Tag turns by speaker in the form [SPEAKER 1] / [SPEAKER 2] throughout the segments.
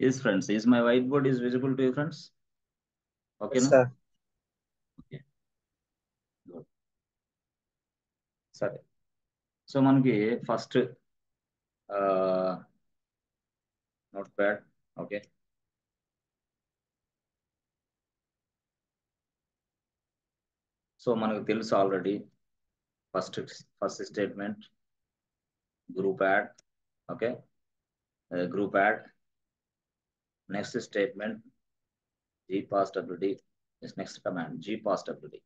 [SPEAKER 1] Yes, friends. Is my whiteboard is visible to you, friends? Okay,
[SPEAKER 2] Yes,
[SPEAKER 1] no?
[SPEAKER 2] sir.
[SPEAKER 1] Okay, good. సరే. So మనకి first note pad. Okay. So మనకు తెలుసు already first statement group add. Okay, group add. Next statement gpasswd. Next command gpasswd.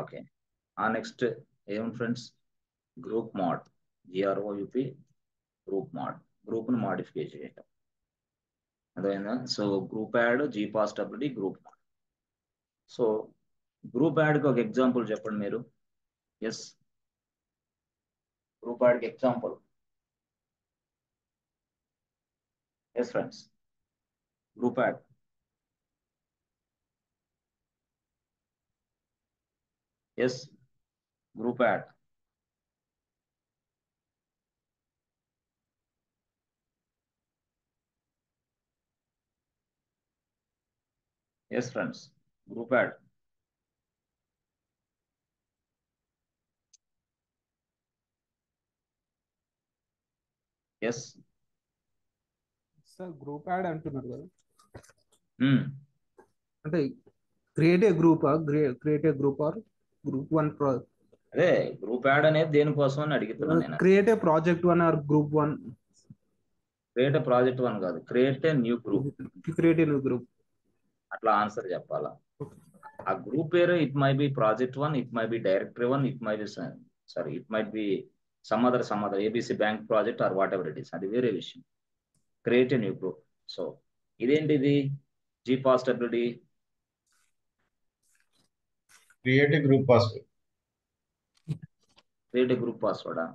[SPEAKER 1] Okay, ఆ నెక్స్ట్ ఏం friends, group mode. GROUP group mode, group ను modify చేయటం. అర్థమైందా? So group add gpasswd group mode. So group యాడ్కి ఒక example చెప్పండి మీరు. ఎస్, గ్రూప్ యాడ్కి example. Yes friends, group add. Yes, group add. Yes friends, group add. Yes.
[SPEAKER 3] Sir group add అంటున్నారు కదా,
[SPEAKER 1] Hmm.
[SPEAKER 3] అంటే create A group or group one
[SPEAKER 1] అదే group add అనేది దేనికోసం అని అడుగుతున్నాను నేను.
[SPEAKER 3] Create a project one or group one.
[SPEAKER 1] Create project one కాదు, create a new group.
[SPEAKER 3] Create a new group.
[SPEAKER 1] అట్లా ఆన్సర్ చెప్పాలా. ఆ గ్రూప్ పేరు it may be project one, it may be directory one, it may be sorry, it might be some other ABC bank project are what ever it is, అది వేరే విషయం. Create a new group. So ఇదేంటిది? gpasswd
[SPEAKER 2] Create a group password.
[SPEAKER 1] క్రియేట్ ఏ గ్రూప్ పాస్వర్డా?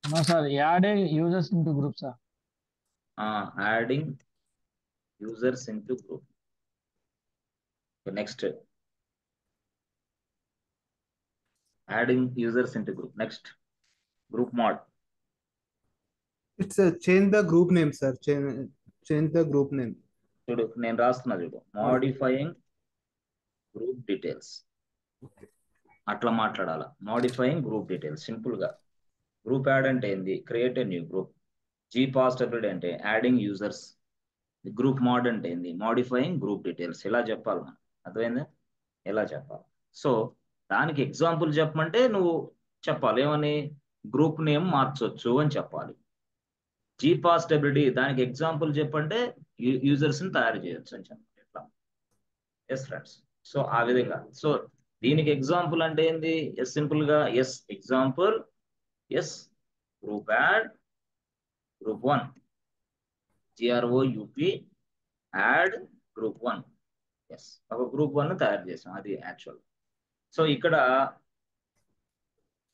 [SPEAKER 4] No, sir. Add a users into group, sir.
[SPEAKER 1] Adding users into group. Next adding users into group. Next group mode.
[SPEAKER 3] It's change the group name sir, change the group name.
[SPEAKER 1] చూడు నేను రాస్తున్నా, చూడు, modifying group details. అట్లా మాట్లాడాల. Modifying group details simple గా. Group add అంటే ఏంది? Create a new group. gpasswd అంటే యాడింగ్ యూజర్స్. గ్రూప్ మోడ్ అంటే ఏంది? Modifying group details. ఇలా చెప్పాలి మనం. అర్థమైందా? ఎలా చెప్పాలి. సో దానికి ఎగ్జాంపుల్ చెప్పమంటే నువ్వు చెప్పాలి ఏమని, గ్రూప్ నేమ్ మార్చొచ్చు అని చెప్పాలి. gpasswd దానికి ఎగ్జాంపుల్ చెప్పంటే యూజర్స్ ని తయారు చేయొచ్చు అని చెప్పాలి. ఎట్లా? Yes friends. సో ఆ విధంగా. సో దీనికి ఎగ్జాంపుల్ అంటే ఏంది? ఎస్ సింపుల్ గా yes example. Yes group add group one, GROUP add group one. Yes, ఒక గ్రూప్ వన్ తయారు చేసాం, అది యాక్చువల్. సో ఇక్కడ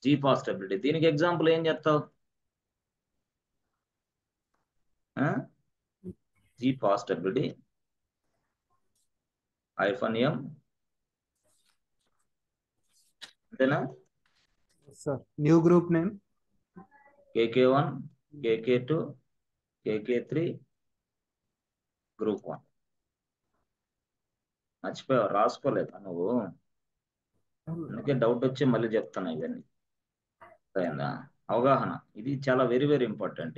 [SPEAKER 1] gpasswd దీనికి ఎగ్జాంపుల్ ఏం చెప్తావు? gpasswd -m అంతేనా?
[SPEAKER 3] Sir new group name
[SPEAKER 1] KK1 KK2 KK3 group 1. మర్చిపోయావు, రాసుకోలేదా నువ్వు? అందుకే డౌట్ వచ్చి మళ్ళీ చెప్తాను ఇవన్నీ. అయిందా? అవగాహన ఇది చాలా వెరీ వెరీ ఇంపార్టెంట్.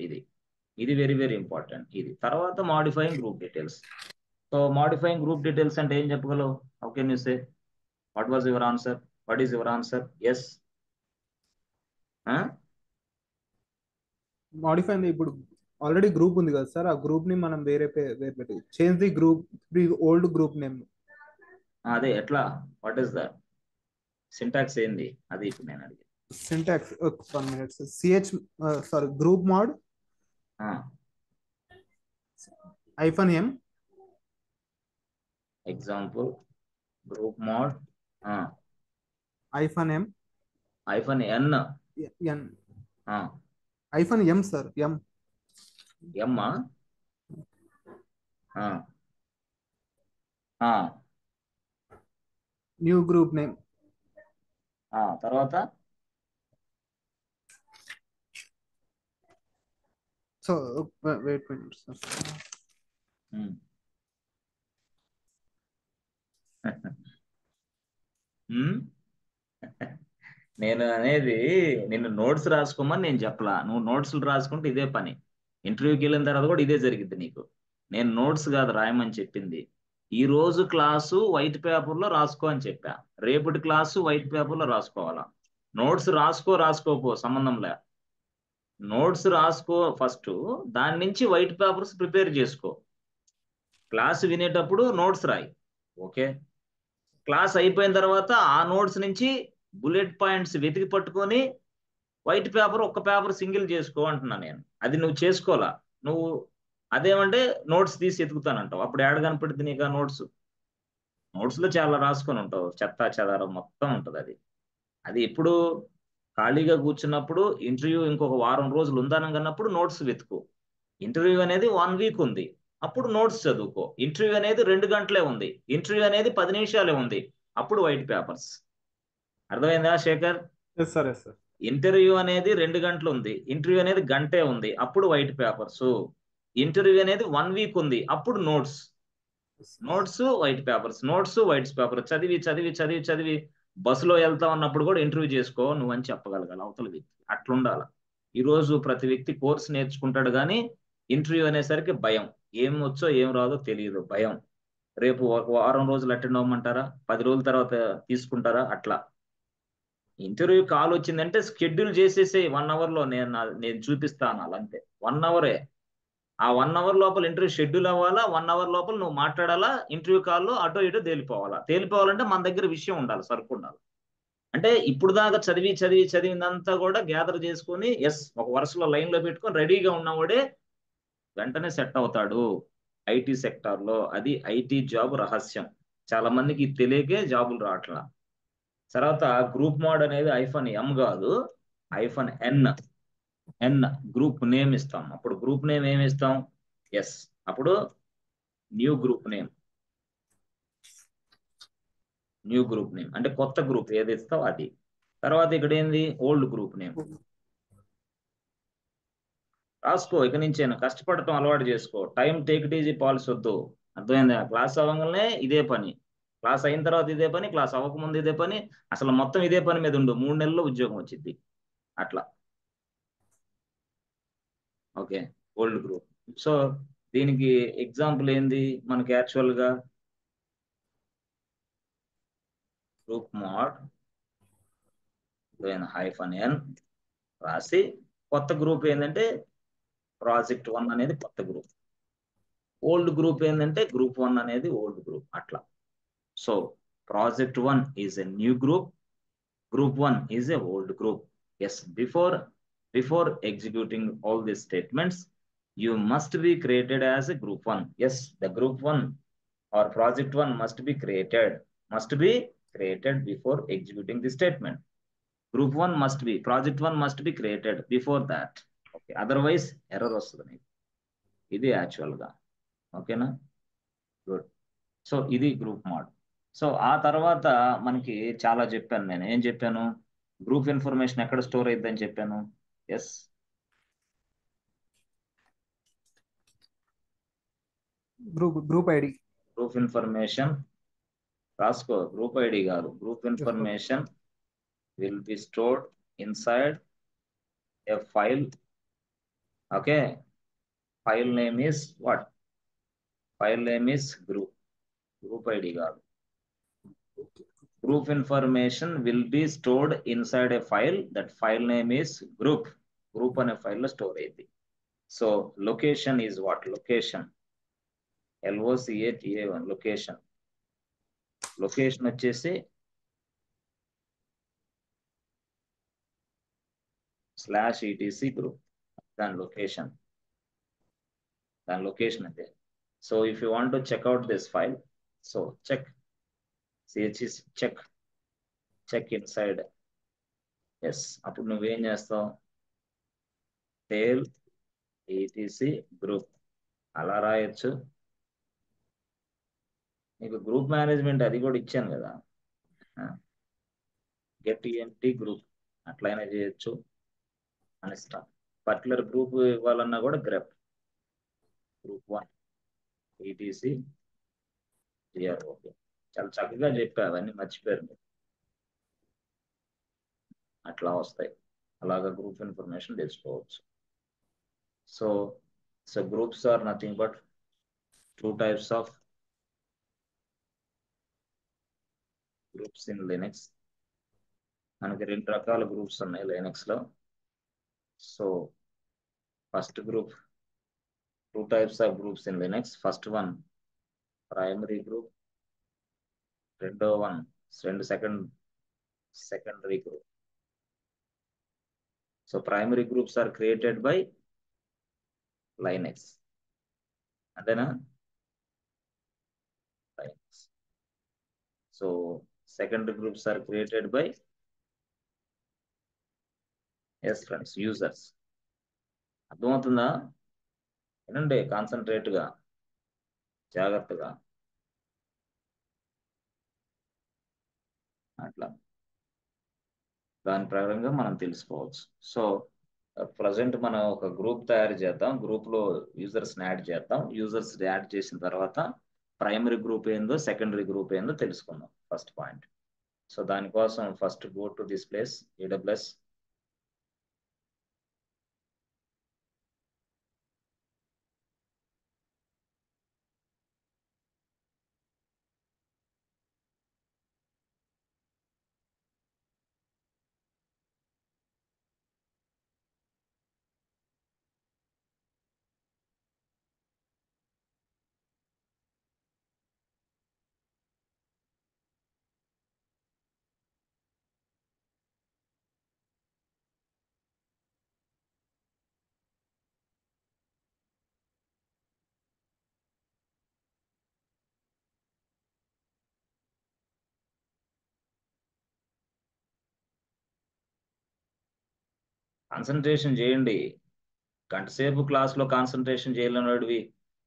[SPEAKER 1] ఇది వెరీ వెరీ ఇంపార్టెంట్. ఇది తర్వాత modifying group details. So modifying group details అంటే ఏం చెప్పగలవు? How can you say? What was your answer? What is your answer? Yes,
[SPEAKER 3] modify. ఇప్పుడు ఆల్రెడీ గ్రూప్ ఉంది కదా సార్, ఆ గ్రూప్ ని మనం వేరే పెట్టి change the group, old group name.
[SPEAKER 1] అదే ఎట్లా? వాట్ ఈస్ దట్ సింటాక్స్ ఏంది? అది ఇప్పుడు నేను అడిగాను.
[SPEAKER 3] Syntax 1 minute. Sorry, group mode -m
[SPEAKER 1] example group mode
[SPEAKER 3] -m
[SPEAKER 1] -n
[SPEAKER 3] -m sir, m new group name.
[SPEAKER 1] తర్వాత
[SPEAKER 3] సో వెయిట్ మినిట్ సార్.
[SPEAKER 1] నేను అనేది నిన్ను నోట్స్ రాసుకోమని నేను చెప్పలా, నువ్వు నోట్స్లు రాసుకుంటే ఇదే పని. ఇంటర్వ్యూకి వెళ్ళిన తర్వాత కూడా ఇదే జరిగింది నీకు. నేను నోట్స్ కాదు రాయమని చెప్పింది. ఈ రోజు క్లాసు వైట్ పేపర్లో రాసుకో అని చెప్పా, రేపటి క్లాసు వైట్ పేపర్లో రాసుకోవాలా. నోట్స్ రాసుకోపో సంబంధం లే. నోట్స్ రాసుకో ఫస్ట్, దాని నుంచి వైట్ పేపర్స్ ప్రిపేర్ చేసుకో. క్లాస్ వినేటప్పుడు నోట్స్ రాయి, ఓకే. క్లాస్ అయిపోయిన తర్వాత ఆ నోట్స్ నుంచి బుల్లెట్ పాయింట్స్ వెతికి పట్టుకొని వైట్ పేపర్ ఒక్క పేపర్ సింగిల్ చేసుకో అంటున్నా నేను. అది నువ్వు చేసుకోవాలా. నువ్వు అదేమంటే నోట్స్ తీసి ఎతుకుతానంటావు, అప్పుడు ఏడ కనపడుతుంది నీకు ఆ నోట్స్? నోట్స్లో చాలా రాసుకొని ఉంటావు, చెత్తా చెదారం మొత్తం ఉంటుంది. అది ఎప్పుడు ఖాళీగా కూర్చున్నప్పుడు, ఇంటర్వ్యూ ఇంకొక వారం రోజులు ఉందనగన్నప్పుడు నోట్స్ వెతుకు. ఇంటర్వ్యూ అనేది 1 వీక్ ఉంది, అప్పుడు నోట్స్ చదువుకో. ఇంటర్వ్యూ అనేది 2 గంటలే ఉంది, ఇంటర్వ్యూ అనేది 10 నిమిషాలే ఉంది, అప్పుడు వైట్ పేపర్స్. అర్థమైందా Shekhar?
[SPEAKER 3] Yes sir, yes sir.
[SPEAKER 1] Interview అనేది 2 గంటలు ఉంది, ఇంటర్వ్యూ అనేది గంటే ఉంది, అప్పుడు వైట్ పేపర్స్. ఇంటర్వ్యూ అనేది 1 వీక్ ఉంది, అప్పుడు notes. Notes white papers, notes white paper. చదివి చదివి చదివి చదివి బస్సులో వెళ్తా ఉన్నప్పుడు కూడా ఇంటర్వ్యూ చేసుకో నువ్వని చెప్పగలగాలి అవతల వ్యక్తి. అట్లుండాల. ఈరోజు ప్రతి వ్యక్తి కోర్స్ నేర్చుకుంటాడు, కానీ ఇంటర్వ్యూ అనేసరికి భయం. ఏం వచ్చో ఏం రాదో తెలియదు, భయం. రేపు ఒక వారం రోజులు అటెండ్ అవ్వమంటారా, 10 రోజుల తర్వాత తీసుకుంటారా? అట్లా. ఇంటర్వ్యూ కాల్ వచ్చిందంటే షెడ్యూల్ చేసేసి 1 అవర్లో నేను చూపిస్తాను అలా, అంతే. 1 అవరే. ఆ 1 అవర్ లోపల ఇంటర్వ్యూ షెడ్యూల్ అవ్వాలా, 1 అవర్ లోపల నువ్వు మాట్లాడాలా, ఇంటర్వ్యూ కాల్లో అటో ఇటో తేలిపోవాలంటే మన దగ్గర విషయం ఉండాలి, సరుకు ఉండాలి. అంటే ఇప్పుడు దాకా చదివిందంతా కూడా గ్యాదర్ చేసుకొని, ఎస్ ఒక వరుసలో లైన్లో పెట్టుకొని రెడీగా ఉన్నవాడే వెంటనే సెట్ అవుతాడు ఐటీ సెక్టార్లో. అది ఐటీ జాబ్ రహస్యం. చాలా మందికి తెలియకే జాబులు రావట్లా. తర్వాత గ్రూప్ మోడ్ అనేది -M కాదు, -N. గ్రూప్ నేమ్ ఇస్తాం. అప్పుడు గ్రూప్ నేమ్ ఏమి ఇస్తాం? ఎస్, అప్పుడు న్యూ గ్రూప్ నేమ్ అంటే కొత్త గ్రూప్ ఏది ఇస్తావు అది. తర్వాత ఇక్కడ ఏంది? Old group name. రాసుకో, ఇక నుంచే కష్టపడటం అలవాటు చేసుకో. Time take it easy policy వద్దు. అర్థమైందా? క్లాస్ అవ్వగానే ఇదే పని, క్లాస్ అయిన తర్వాత ఇదే పని, క్లాస్ అవ్వకముందు ఇదే పని, అసలు మొత్తం ఇదే పని మీద ఉండు. 3 నెలల్లో ఉద్యోగం వచ్చింది అట్లా, ఓకే. Old group. సో దీనికి ఎగ్జాంపుల్ ఏంది మనకి? యాక్చువల్గా గ్రూప్ మోడ్ -N రాసి, కొత్త గ్రూప్ ఏంటంటే ప్రాజెక్ట్ 1 అనేది కొత్త గ్రూప్, ఓల్డ్ గ్రూప్ ఏంటంటే గ్రూప్ 1 అనేది ఓల్డ్ గ్రూప్, అట్లా. So project 1 is a new group, group 1 is a old group. Yes, before executing all these statements, you must be created as a group 1. Yes, the group 1 or project 1 must be created before executing the statement. Group 1 must be, project 1 must be created before that. Okay, otherwise error వస్తుంది. ఇది యాక్చువల్గా, ఓకేనా? Good. So ఇది group mode. So ఆ తర్వాత మనకి చాలా చెప్పాను నేను. ఏం చెప్పాను? గ్రూప్ ఇన్ఫర్మేషన్ ఎక్కడ స్టోర్ అయిద్దని చెప్పాను. Yes,
[SPEAKER 3] group ID.
[SPEAKER 1] Group information రాసుకో. గ్రూప్ ఐడి కాదు, group information will be stored inside a file. Okay, file name is what? File name is group ID కాదు. Group information will be stored inside a file. That file name is group. Group అనే file లో store అయింది. So location is what? Location, LOCATION, location. Location వచ్చేసి /etc group. దాని location అదే. So if you want to check out this file, so check inside. Yes, అప్పుడు నువ్వేం చేస్తావు? టేల్ etc group అలా రాయొచ్చు. నీకు గ్రూప్ మేనేజ్మెంట్ అది కూడా ఇచ్చాను కదా, get EMT గ్రూప్ అట్లయినా చేయొచ్చు అని ఇష్టం. పర్టికులర్ గ్రూప్ ఇవ్వాలన్నా కూడా గ్రెప్ గ్రూప్ 1 ఈటీసీ ఓకే. చాలా చక్కగా చెప్పావు, అవన్నీ మర్చిపోయారు మీరు. అట్లా వస్తాయి, అలాగా గ్రూప్ ఇన్ఫర్మేషన్ తెలుసుకోవచ్చు. So groups are nothing but 2 types of groups in Linux. మనకి 2 రకాల గ్రూప్స్ ఉన్నాయి Linux లో. So first group, 2 types of groups in Linux. First one primary group, రెండో one secondary group. So primary groups are created by Linux, అంతేనా? Linux. So secondary groups are created by friends, users. అర్థమవుతుందా? వినండి concentrate గా, జాగ్రత్తగా. అట్లా దాని ప్రకారంగా మనం తెలుసుకోవచ్చు. సో ప్రజెంట్ మనం ఒక గ్రూప్ తయారు చేద్దాం, గ్రూప్ లో యూజర్స్ యాడ్ చేద్దాం. యూజర్స్ యాడ్ చేసిన తర్వాత ప్రైమరీ గ్రూప్ ఏందో సెకండరీ గ్రూప్ ఏందో తెలుసుకుందాం. First point. సో దానికోసం first go to this place, AWS. Concentration చేయండి. గంట సేపు క్లాస్లో కాన్సన్ట్రేషన్ చేయలేని వాడివి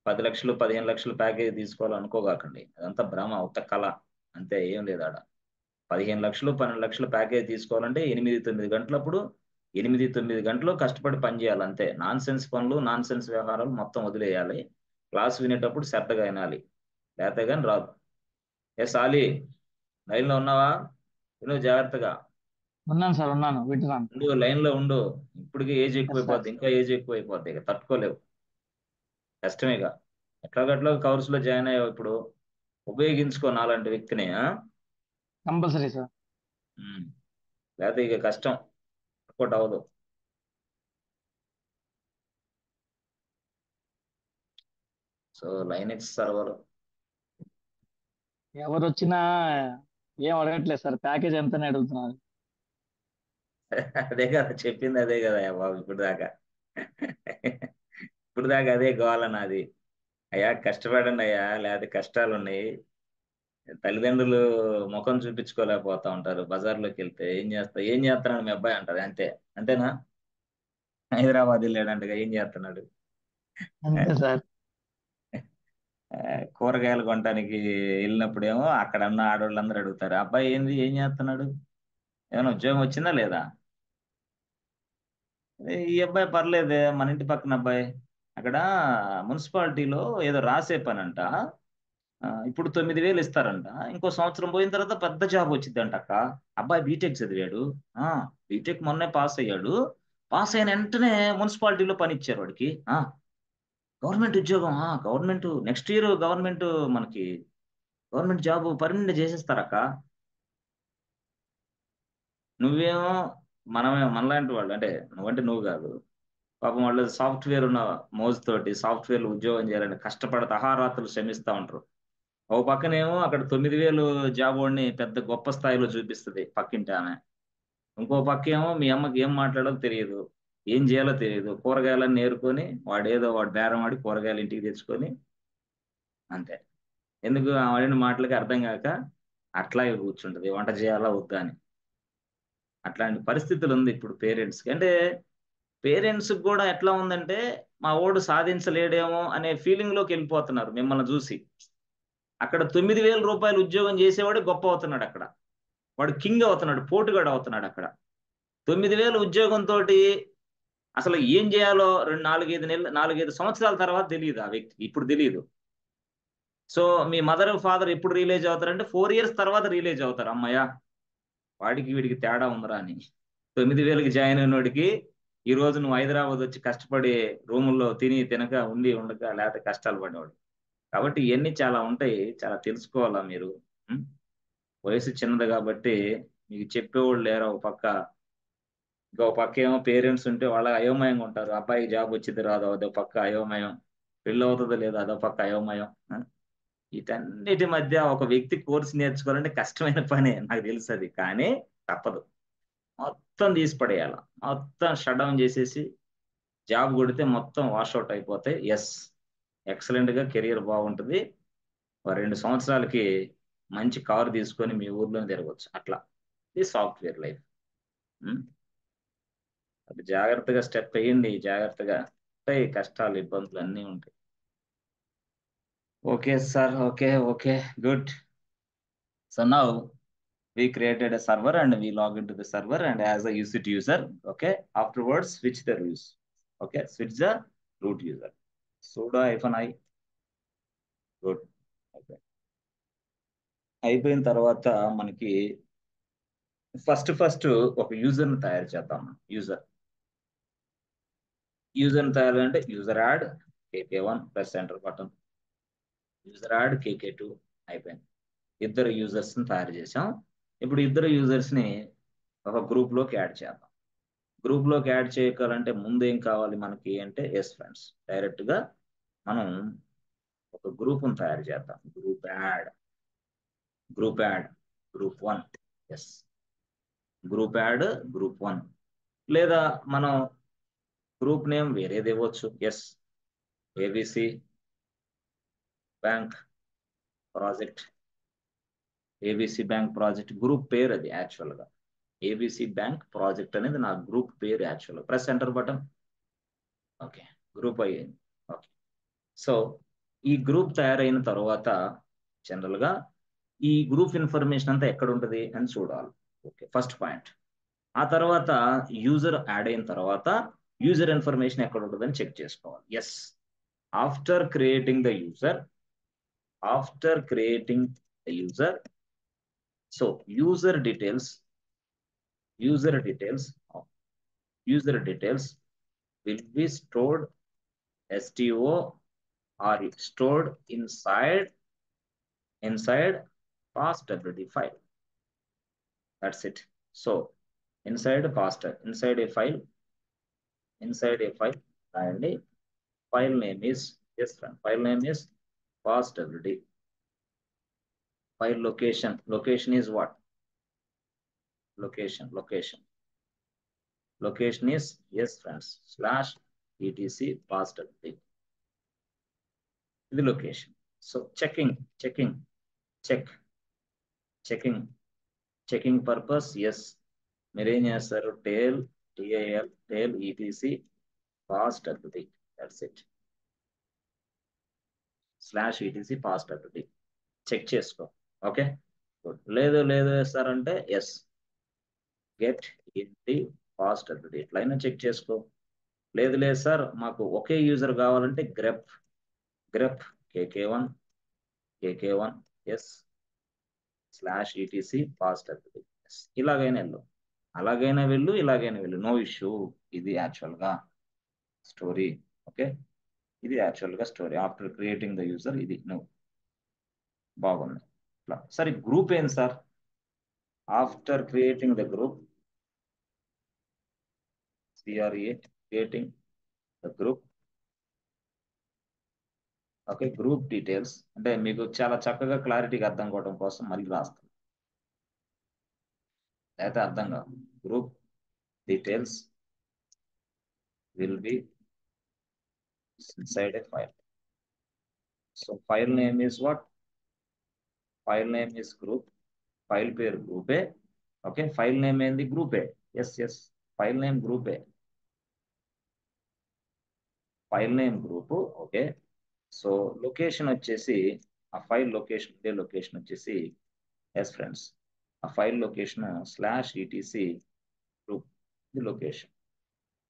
[SPEAKER 1] 10 లక్షలు 15 లక్షలు ప్యాకేజ్ తీసుకోవాలనుకోగాకండి. అదంతా భ్రమ, ఉత్త కళ అంతే, ఏం లేదు ఆడ. 15 లక్షలు 12 లక్షల ప్యాకేజ్ తీసుకోవాలంటే 8-9 గంటలప్పుడు 8-9 గంటలు కష్టపడి పని చేయాలి అంతే. నాన్ సెన్స్ పనులు, నాన్ సెన్స్ వ్యవహారాలు మొత్తం వదిలేయాలి. క్లాస్ వినేటప్పుడు శ్రద్ధగా వినాలి, లేకపోతే కానీ రాదు. సాలి లైన్లో ఉన్నావా? విను జాగ్రత్తగా.
[SPEAKER 4] ఉన్నాను సార్, ఉన్నాను, వింటున్నాను.
[SPEAKER 1] ఉండు, లైన్ లో ఉండు. ఇప్పటికే ఏజ్ ఎక్కువైపోద్ది, ఇంకా ఏజ్ ఎక్కువైపోద్ది, ఇక తట్టుకోలేవు, కష్టమేగా. ఎట్లాగట్లా కవర్స్ లో జాయిన్ అయ్యావు, ఇప్పుడు ఉపయోగించుకో నాలాంటి వ్యక్తిని.
[SPEAKER 4] Compulsory sir.
[SPEAKER 1] లేకపోతే ఇక కష్టం, వర్కౌట్ అవ్వదు. సో లైనెక్స్ సర్వర్
[SPEAKER 4] ఎవరు వచ్చినా ఏం అడగట్లేదు సార్, ప్యాకేజ్ ఎంతని అడుగుతున్నారు.
[SPEAKER 1] అదే కదా చెప్పింది, అదే కదా బాబు. ఇప్పుడు దాకా అదే గోల నాది. అయ్యా కష్టపడండి అయ్యా, లేకపోతే కష్టాలు ఉన్నాయి. తల్లిదండ్రులు ముఖం చూపించుకోలేకపోతా ఉంటారు. బజార్లోకి వెళ్తే ఏం చేస్తున్నాడు మీ అబ్బాయి అంటారు, అంతే. అంతేనా? హైదరాబాద్ వెళ్ళాడంటగా, ఏం చేస్తున్నాడు?
[SPEAKER 4] అంతే సార్.
[SPEAKER 1] కూరగాయలు కొనడానికి వెళ్ళినప్పుడేమో అక్కడ ఉన్న ఆడవాళ్ళందరూ అడుగుతారు, అబ్బాయి ఏం చేస్తున్నాడు, ఏమైనా ఉద్యోగం వచ్చిందా లేదా? ఈ అబ్బాయి పర్లేదే, మన ఇంటి పక్కన అబ్బాయి అక్కడ మున్సిపాలిటీలో ఏదో రాసే పనంట, ఇప్పుడు 9,000 ఇస్తారంట, ఇంకో సంవత్సరం పోయిన తర్వాత పెద్ద జాబ్ వచ్చిందంట అక్క. అబ్బాయి బీటెక్ చదివాడు, బీటెక్ మొన్నే పాస్ అయ్యాడు. పాస్ అయిన వెంటనే మున్సిపాలిటీలో పని ఇచ్చారు వాడికి. గవర్నమెంట్ ఉద్యోగం, గవర్నమెంట్ నెక్స్ట్ ఇయర్ గవర్నమెంట్ మనకి గవర్నమెంట్ జాబ్ పర్మనెంట్ చేసేస్తారక్క. నువ్వేమో మనలాంటి వాళ్ళు, అంటే నువ్వంటే నువ్వు కాదు పాపం, వాళ్ళు సాఫ్ట్వేర్ ఉన్న మోజుతోటి సాఫ్ట్వేర్ ఉద్యోగం చేయాలని కష్టపడతా అహారాత్రులు శ్రమిస్తూ ఉంటారు. ఓ పక్కనేమో అక్కడ 9,000 జాబ్ వాడిని పెద్ద గొప్ప స్థాయిలో చూపిస్తుంది పక్కింటి ఆమె. ఇంకో పక్క ఏమో మీ అమ్మకి ఏం మాట్లాడాలో తెలియదు, ఏం చేయాలో తెలియదు. కూరగాయలన్నీ నేర్కొని వాడు బేరం ఆడి కూరగాయలు ఇంటికి తెచ్చుకొని అంతే. ఎందుకు వాడిన మాటలకి అర్థం కాక అట్లాగే కూర్చుంటది, వంట చేయాలా వద్దా అని. అట్లాంటి పరిస్థితులు ఉంది ఇప్పుడు పేరెంట్స్కి. అంటే పేరెంట్స్ కూడా ఎట్లా ఉందంటే, మా ఓడు సాధించలేడేమో అనే ఫీలింగ్ లోకి వెళ్ళిపోతున్నారు మిమ్మల్ని చూసి. అక్కడ 9,000 రూపాయలు ఉద్యోగం చేసేవాడు గొప్ప అవుతున్నాడు, అక్కడ వాడు కింగ్ అవుతున్నాడు, పోటుగాడు అవుతున్నాడు. అక్కడ 9,000 ఉద్యోగంతో అసలు ఏం చేయాలో 4-5 సంవత్సరాల తర్వాత తెలియదు ఆ వ్యక్తి, ఇప్పుడు తెలియదు. సో మీ మదర్ ఫాదర్ ఎప్పుడు రియలైజ్ అవుతారంటే 4 years తర్వాత రియలైజ్ అవుతారు, అమ్మయ్య వాడికి వీడికి తేడా ఉందిరా అని. 9,000కి జాయిన్ అయినోడికి ఈ రోజు నువ్వు హైదరాబాద్ వచ్చి కష్టపడి రూముల్లో తినక ఉండి ఉండక లేకపోతే కష్టాలు పడేవాడు. కాబట్టి ఇవన్నీ చాలా ఉంటాయి, చాలా తెలుసుకోవాలా మీరు. ఉం? వయసు చిన్నది కాబట్టి మీకు చెప్పేవాళ్ళు లేరు. ఒక పక్క ఇంకో పక్క ఏమో పేరెంట్స్ ఉంటే వాళ్ళ అయోమయంగా ఉంటారు, అబ్బాయి జాబ్ వచ్చింది రాదు అదో పక్క అయోమయం, పెళ్ళి అవుతుందో లేదో అదో పక్క అయోమయం. వీటన్నిటి మధ్య ఒక వ్యక్తి కోర్సు నేర్చుకోవాలంటే కష్టమైన పనే, నాకు తెలుసు అది, కానీ తప్పదు. మొత్తం తీసి పడేయాల, మొత్తం షట్ డౌన్ చేసేసి జాబ్ కొడితే మొత్తం వాష్అవుట్ అయిపోతాయి. ఎస్, ఎక్సలెంట్ గా కెరియర్ బాగుంటుంది. 2 సంవత్సరాలకి మంచి కారు తీసుకొని మీ ఊర్లో తిరగవచ్చు. అట్లా ఇది సాఫ్ట్వేర్ లైఫ్. అది జాగ్రత్తగా స్టెప్ వేయండి, జాగ్రత్తగా ఉంటాయి కష్టాలు ఇబ్బందులు అన్నీ ఉంటాయి. Okay sir, okay okay, good. So now we created a server and we log into the server and as a UCT user, okay, afterwards switch the root, okay, switch the root user, sudo -i, good. Okay, అయిపోయిన తర్వాత మనకి first ఒక user ని తయారు చేద్దాం. User ని తయారు అంటే user add KK1 press enter button, user add KK2 అయిపోయింది. ఇద్దరు యూజర్స్ ని తయారు చేసాం. ఇప్పుడు ఇద్దరు యూజర్స్ ని ఒక గ్రూప్ లోకి యాడ్ చేద్దాం. గ్రూప్ లోకి యాడ్ చేయాలంటే ముందు ఏం కావాలి మనకి అంటే ఎస్ ఫ్రెండ్స్, డైరెక్ట్ గా మనం ఒక గ్రూప్ ని తయారు చేద్దాం. Group add group 1, yes, group add group 1, లేదా మనం గ్రూప్ నేమ్ వేరేది ఇవ్వచ్చు. Yes, ABC bank project group పేరు అది యాక్చువల్ గా. ఏబిసి బ్యాంక్ ప్రాజెక్ట్ అనేది నా గ్రూప్ పేరు actual. Press enter button, okay, group అయ్యింది. ఓకే, సో ఈ గ్రూప్ తయారైన తర్వాత జనరల్ గా ఈ గ్రూప్ ఇన్ఫర్మేషన్ అంతా ఎక్కడ ఉంటుంది అని చూడాలి. Okay, first point. ఆ తర్వాత యూజర్ యాడ్ అయిన తర్వాత యూజర్ ఇన్ఫర్మేషన్ ఎక్కడ ఉంటుంది అని చెక్ చేసుకోవాలి. Yes, after creating the user, so user details will be stored stored inside fastwd file. That's it. So inside a file, and the file name is, yes friend, file name is fastwd. File location is what? Location is, yes friends, /etc fastwd, the location. So checking purpose, yes, మీరేం చేస్తారు, tail etc fastwd, that's it, /etc fastwd check చేసుకో. Okay, good. లేదు sir అంటే yes, get ఇంటి fastwd, ఇట్లయినా check చేసుకో. లేదు sir మాకు ఒకే యూజర్ కావాలంటే grep KK1 ఎస్ /etc fastwd, అలాగైనా వెళ్ళు ఇలాగైనా వెళ్ళు, నో ఇష్యూ. ఇది యాక్చువల్ గా స్టోరీ. ఓకే, ఇది యాక్చువల్ గా story after creating the user. ఇది నువ్వు బాగుంది. ఇట్లా సరే, గ్రూప్ ఏంటి sir? After creating the group, creating the group. Okay, group details అంటే మీకు చాలా చక్కగా క్లారిటీగా అర్థం కావడం కోసం మళ్ళీ రాస్తాను, అయితే అర్థం కాదు. Group details will B inside a file. So file name is what? File name is group. File pair group A. Okay, file name and the group A. Yes, file name group A. File name group. Okay. So location వచ్చేసి ఆ file location వచ్చేసి, yes friends, ఆ file location /etc group, the location.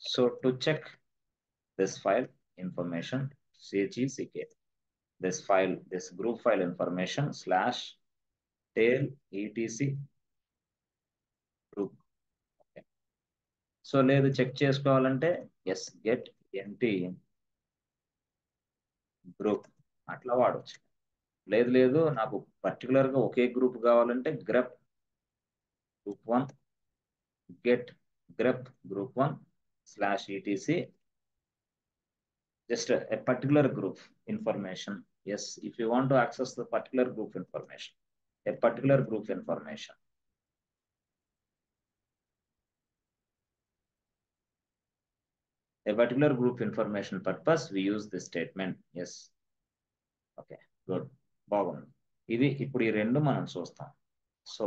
[SPEAKER 1] So to check this file information, chek this file, this group file information slash tail etc group. Okay. So లేదు check చేసుకోవాలంటే yes get empty group అట్లా వాడచ్చు. లేదు లేదు నాకు particular గా ఒకే group కావాలంటే grep group 1 get grep group 1 slash ETC just a particular group information. Yes, if you want to access the particular group information, a particular group information. A particular group information purpose, we use this statement. Yes. Okay, good. బాగుంది. ఇది ఇప్పుడు ఈ రెండు మనం చూస్తాం. So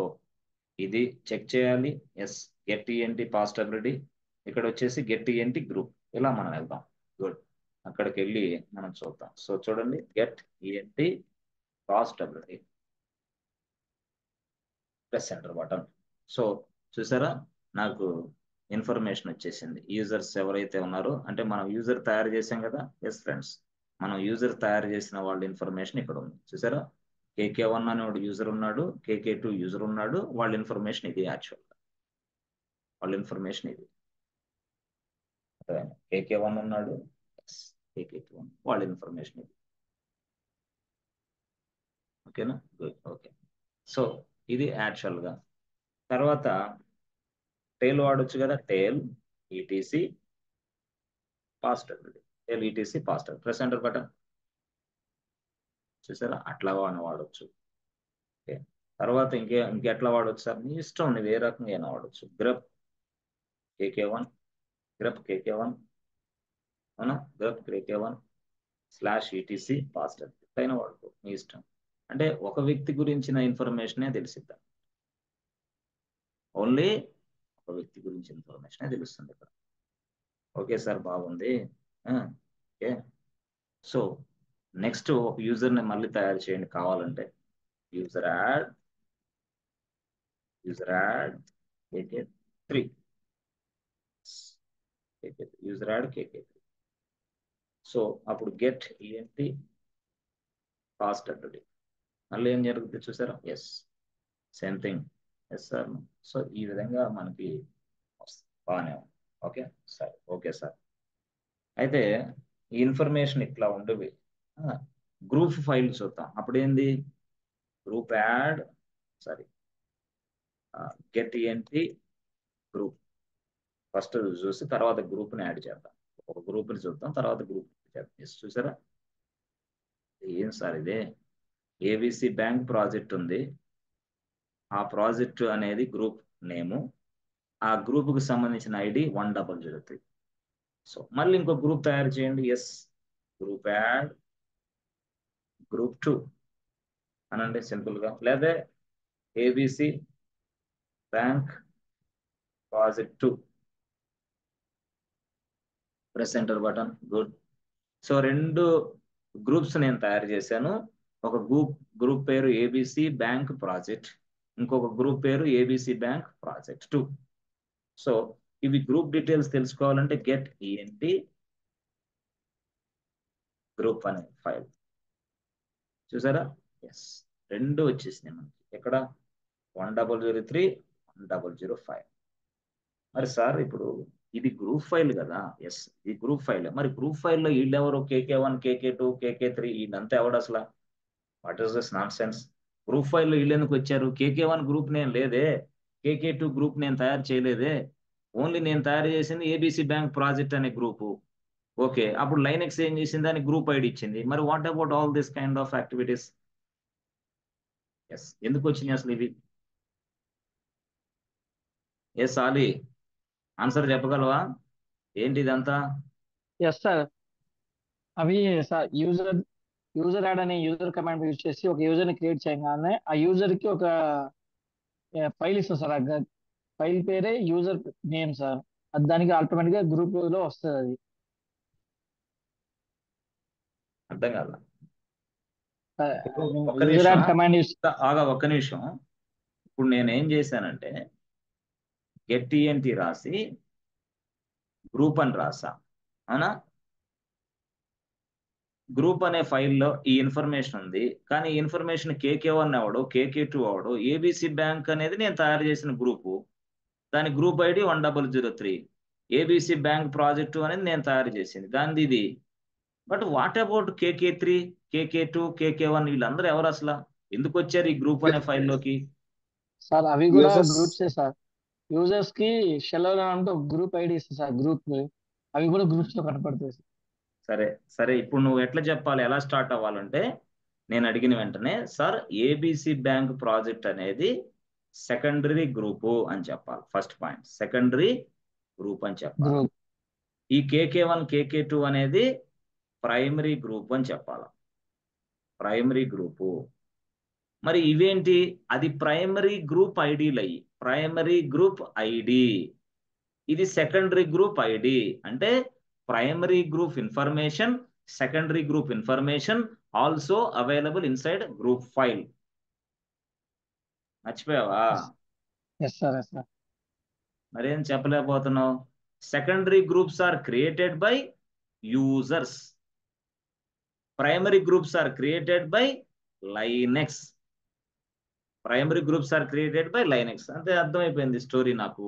[SPEAKER 1] ఇది check చేయాలి. Yes get ENT పాస్టబిలిటీ, ఇక్కడ వచ్చేసి గెట్ ఈఎన్టీ గ్రూప్, ఇలా మనం వెళ్దాం. గుడ్, అక్కడికి వెళ్ళి మనం చూద్దాం. సో చూడండి, గెట్ ఈఎన్టీ పాస్టబిలిటీ, ప్రెస్ ఎంటర్ బటన్. సో చూసారా, నాకు ఇన్ఫర్మేషన్ వచ్చేసింది. యూజర్స్ ఎవరైతే ఉన్నారో, అంటే మనం యూజర్ తయారు చేసాం కదా. ఎస్ ఫ్రెండ్స్, మనం యూజర్ తయారు చేసిన వాళ్ళ ఇన్ఫర్మేషన్ ఇక్కడ ఉంది. చూసారా, KK1 అనేవాడు యూజర్ ఉన్నాడు, KK2 యూజర్ ఉన్నాడు. వాళ్ళ ఇన్ఫర్మేషన్ ఇది, యాక్చువల్గా వాళ్ళ ఇన్ఫర్మేషన్ ఇది. KK1 ఉన్నాడు, KK2 వాళ్ళ ఇన్ఫర్మేషన్ ఇది. ఓకేనా, గుడ్. ఓకే, సో ఇది యాక్చువల్గా. తర్వాత టేల్ వాడొచ్చు కదా, టేల్ ఈటీసీ పాస్టబిలిటీ, టేల్ ఈటీసీ పాస్టబిలిటీ, ప్రెస్ ఎంటర్ బటన్. చూసారా, అట్లా వాడొచ్చు. ఓకే, తర్వాత ఇంకెట్లా వాడొచ్చు సార్, మీ ఇష్టం, నువ్వు ఏ రకంగా అయినా వాడొచ్చు. గ్రప్ KK1, గ్రప్ KK1, అవునా, గ్రప్ KK1 స్లాష్ ఈటీసీ పాస్టబిలిటీ పైన వాడుకో, మీ ఇష్టం. అంటే ఒక వ్యక్తి గురించిన ఇన్ఫర్మేషనే తెలిసిద్దాం, ఓన్లీ ఒక వ్యక్తి గురించి ఇన్ఫర్మేషనే తెలుస్తుంది ఇక్కడ. ఓకే సార్, బాగుంది. ఓకే, సో నెక్స్ట్ ఒక యూజర్ని మళ్ళీ తయారు చేయండి కావాలంటే. User add KK3, user add KK3. So అప్పుడు గెట్ ఈఎన్టీ పాస్టబిలిటీ, మళ్ళీ ఏం జరుగుతుంది చూసారా. Yes, same thing. Yes sir. So ఈ విధంగా మనకి బాగానే ఉంది. Okay sir, okay sir. అయితే ఈ ఇన్ఫర్మేషన్ ఇట్లా ఉండేవి. గ్రూప్ ఫైల్ చూద్దాం. అప్పుడు ఏంది, group add, sorry, get ENT group first చూసి తర్వాత గ్రూప్ని యాడ్ చేద్దాం. ఒక గ్రూప్ని చూద్దాం, తర్వాత గ్రూప్ చేద్దాం. చూసారా, ఏం సార్ ఇదే, ఏబిసి బ్యాంక్ ప్రాజెక్ట్ ఉంది. ఆ ప్రాజెక్ట్ అనేది గ్రూప్ నేము, ఆ గ్రూప్కి సంబంధించిన ఐడి 1003. సో మళ్ళీ ఇంకో గ్రూప్ తయారు చేయండి. ఎస్, గ్రూప్ యాడ్ గ్రూప్ 2 అనండి సింపుల్గా, లేదా ABC bank project 2, press enter button. Good. So రెండు గ్రూప్స్ నేను తయారు చేశాను. ఒక గ్రూప్ పేరు ఏబిసి బ్యాంక్ ప్రాజెక్ట్, ఇంకొక గ్రూప్ పేరు ఏబిసి బ్యాంక్ ప్రాజెక్ట్ 2. సో ఇవి గ్రూప్ డీటెయిల్స్ తెలుసుకోవాలంటే గెట్ ఈఎన్టీ గ్రూప్ అనే ఫైల్. చూసారా, ఎస్, రెండు వచ్చేసినాయి మనకి. ఎక్కడ 1003, 1005. మరి సార్ ఇప్పుడు ఇది గ్రూప్ ఫైల్ కదా. ఎస్, ఇది గ్రూప్ ఫైల్. మరి గ్రూప్ ఫైల్లో వీళ్ళెవరు, KK1, KK2, KK3, వీళ్ళంతా ఎవడు అసలు? What is this non sense? Group ఫైల్లో వీళ్ళు ఎందుకు వచ్చారు? KK1 గ్రూప్ నేను లేదే, KK2 గ్రూప్ నేను తయారు చేయలేదే. ఓన్లీ నేను తయారు చేసింది ఏబిసి బ్యాంక్ ప్రాజెక్ట్ అనే గ్రూపు. ఓకే, అప్పుడు లైనెక్స్ ఏం చేసింది, దానికి గ్రూప్ ఐడి ఇచ్చింది. మరి what about all this kind of activities? Yes, ఎందుకు వచ్చినాయి అసలు ఇవి? ఎస్ ఆలీ, ఆన్సర్ చెప్పగలవా, ఏంటి ఇదంతా?
[SPEAKER 4] ఎస్ సార్, అవి సార్ యూజర్ యాడ్ అనే యూజర్ కమాండ్ యూజ్ చేసి ఒక యూజర్ ని క్రియేట్ చేయగానే ఆ యూజర్ కి ఒక ఫైల్ ఇస్తాం సార్. ఆ ఫైల్ పేరే యూజర్ నేమ్ సార్. అది దానికి ఆటోమేటిక్ గా గ్రూప్ లో వస్తుంది. అది
[SPEAKER 1] అర్థం కాదు. ఒక్క
[SPEAKER 4] యూజర్
[SPEAKER 1] నిమిషం
[SPEAKER 4] యాడ్ కమాండ్ యూజ్.
[SPEAKER 1] ఆగా, ఒక్క నిమిషం. ఇప్పుడు నేను ఏం చేశానంటే గెట్ ఈఎన్టీ రాసి గ్రూప్ అని రాసా, అవునా? గ్రూప్ అనే ఫైల్లో ఈ ఇన్ఫర్మేషన్ ఉంది, కానీ ఈ information KK1 అవడు, KK2 అవడు, ABC bank అనేది నేను తయారు చేసిన గ్రూపు, దాని group ID 1003. ABC bank project అనేది నేను తయారు చేసింది దానిది ఇది. But what about KK3, KK2, KK1 వీళ్ళందరూ ఎవరు అసలు? ఎందుకు వచ్చారు ఈ గ్రూప్ అనే ఫైల్లోకి?
[SPEAKER 4] సార్ అవి కూడా
[SPEAKER 3] Users.
[SPEAKER 4] గ్రూప్సే సార్. యూజర్స్ కి షెల్ అంటే గ్రూప్ ఐడి ఇస్తుంది సార్, గ్రూప్ అవి కూడా గ్రూప్స్ లో కనపడతాయి సార్.
[SPEAKER 1] సరే సరే, ఇప్పుడు నువ్వు ఎట్లా చెప్పాలి, ఎలా స్టార్ట్ అవ్వాలంటే, నేను అడిగిన వెంటనే సార్ ABC బ్యాంక్ ప్రాజెక్ట్ అనేది సెకండరీ గ్రూపు అని చెప్పాలి. ఫస్ట్ పాయింట్, సెకండరీ గ్రూప్ అని చెప్పాలి.
[SPEAKER 4] గ్రూప్
[SPEAKER 1] ఈ KK1, KK2 అనేది ప్రైమరీ గ్రూప్ అని చెప్పాలి. Primary group. మరి ఇవేంటి? అది ప్రైమరీ గ్రూప్ ఐడీలు అయ్యి, ప్రైమరీ గ్రూప్ ఐడి, ఇది సెకండరీ గ్రూప్ ఐడి. అంటే primary group information, secondary group information also available inside group file. మర్చిపోయావా?
[SPEAKER 4] Yes sir, yes sir.
[SPEAKER 1] మరేం చెప్పలేకపోతున్నావు? Secondary groups are created by users, primary groups are created by Linux. Primary groups are created by Linux. అంతే, అర్థమైపోయింది story నాకు.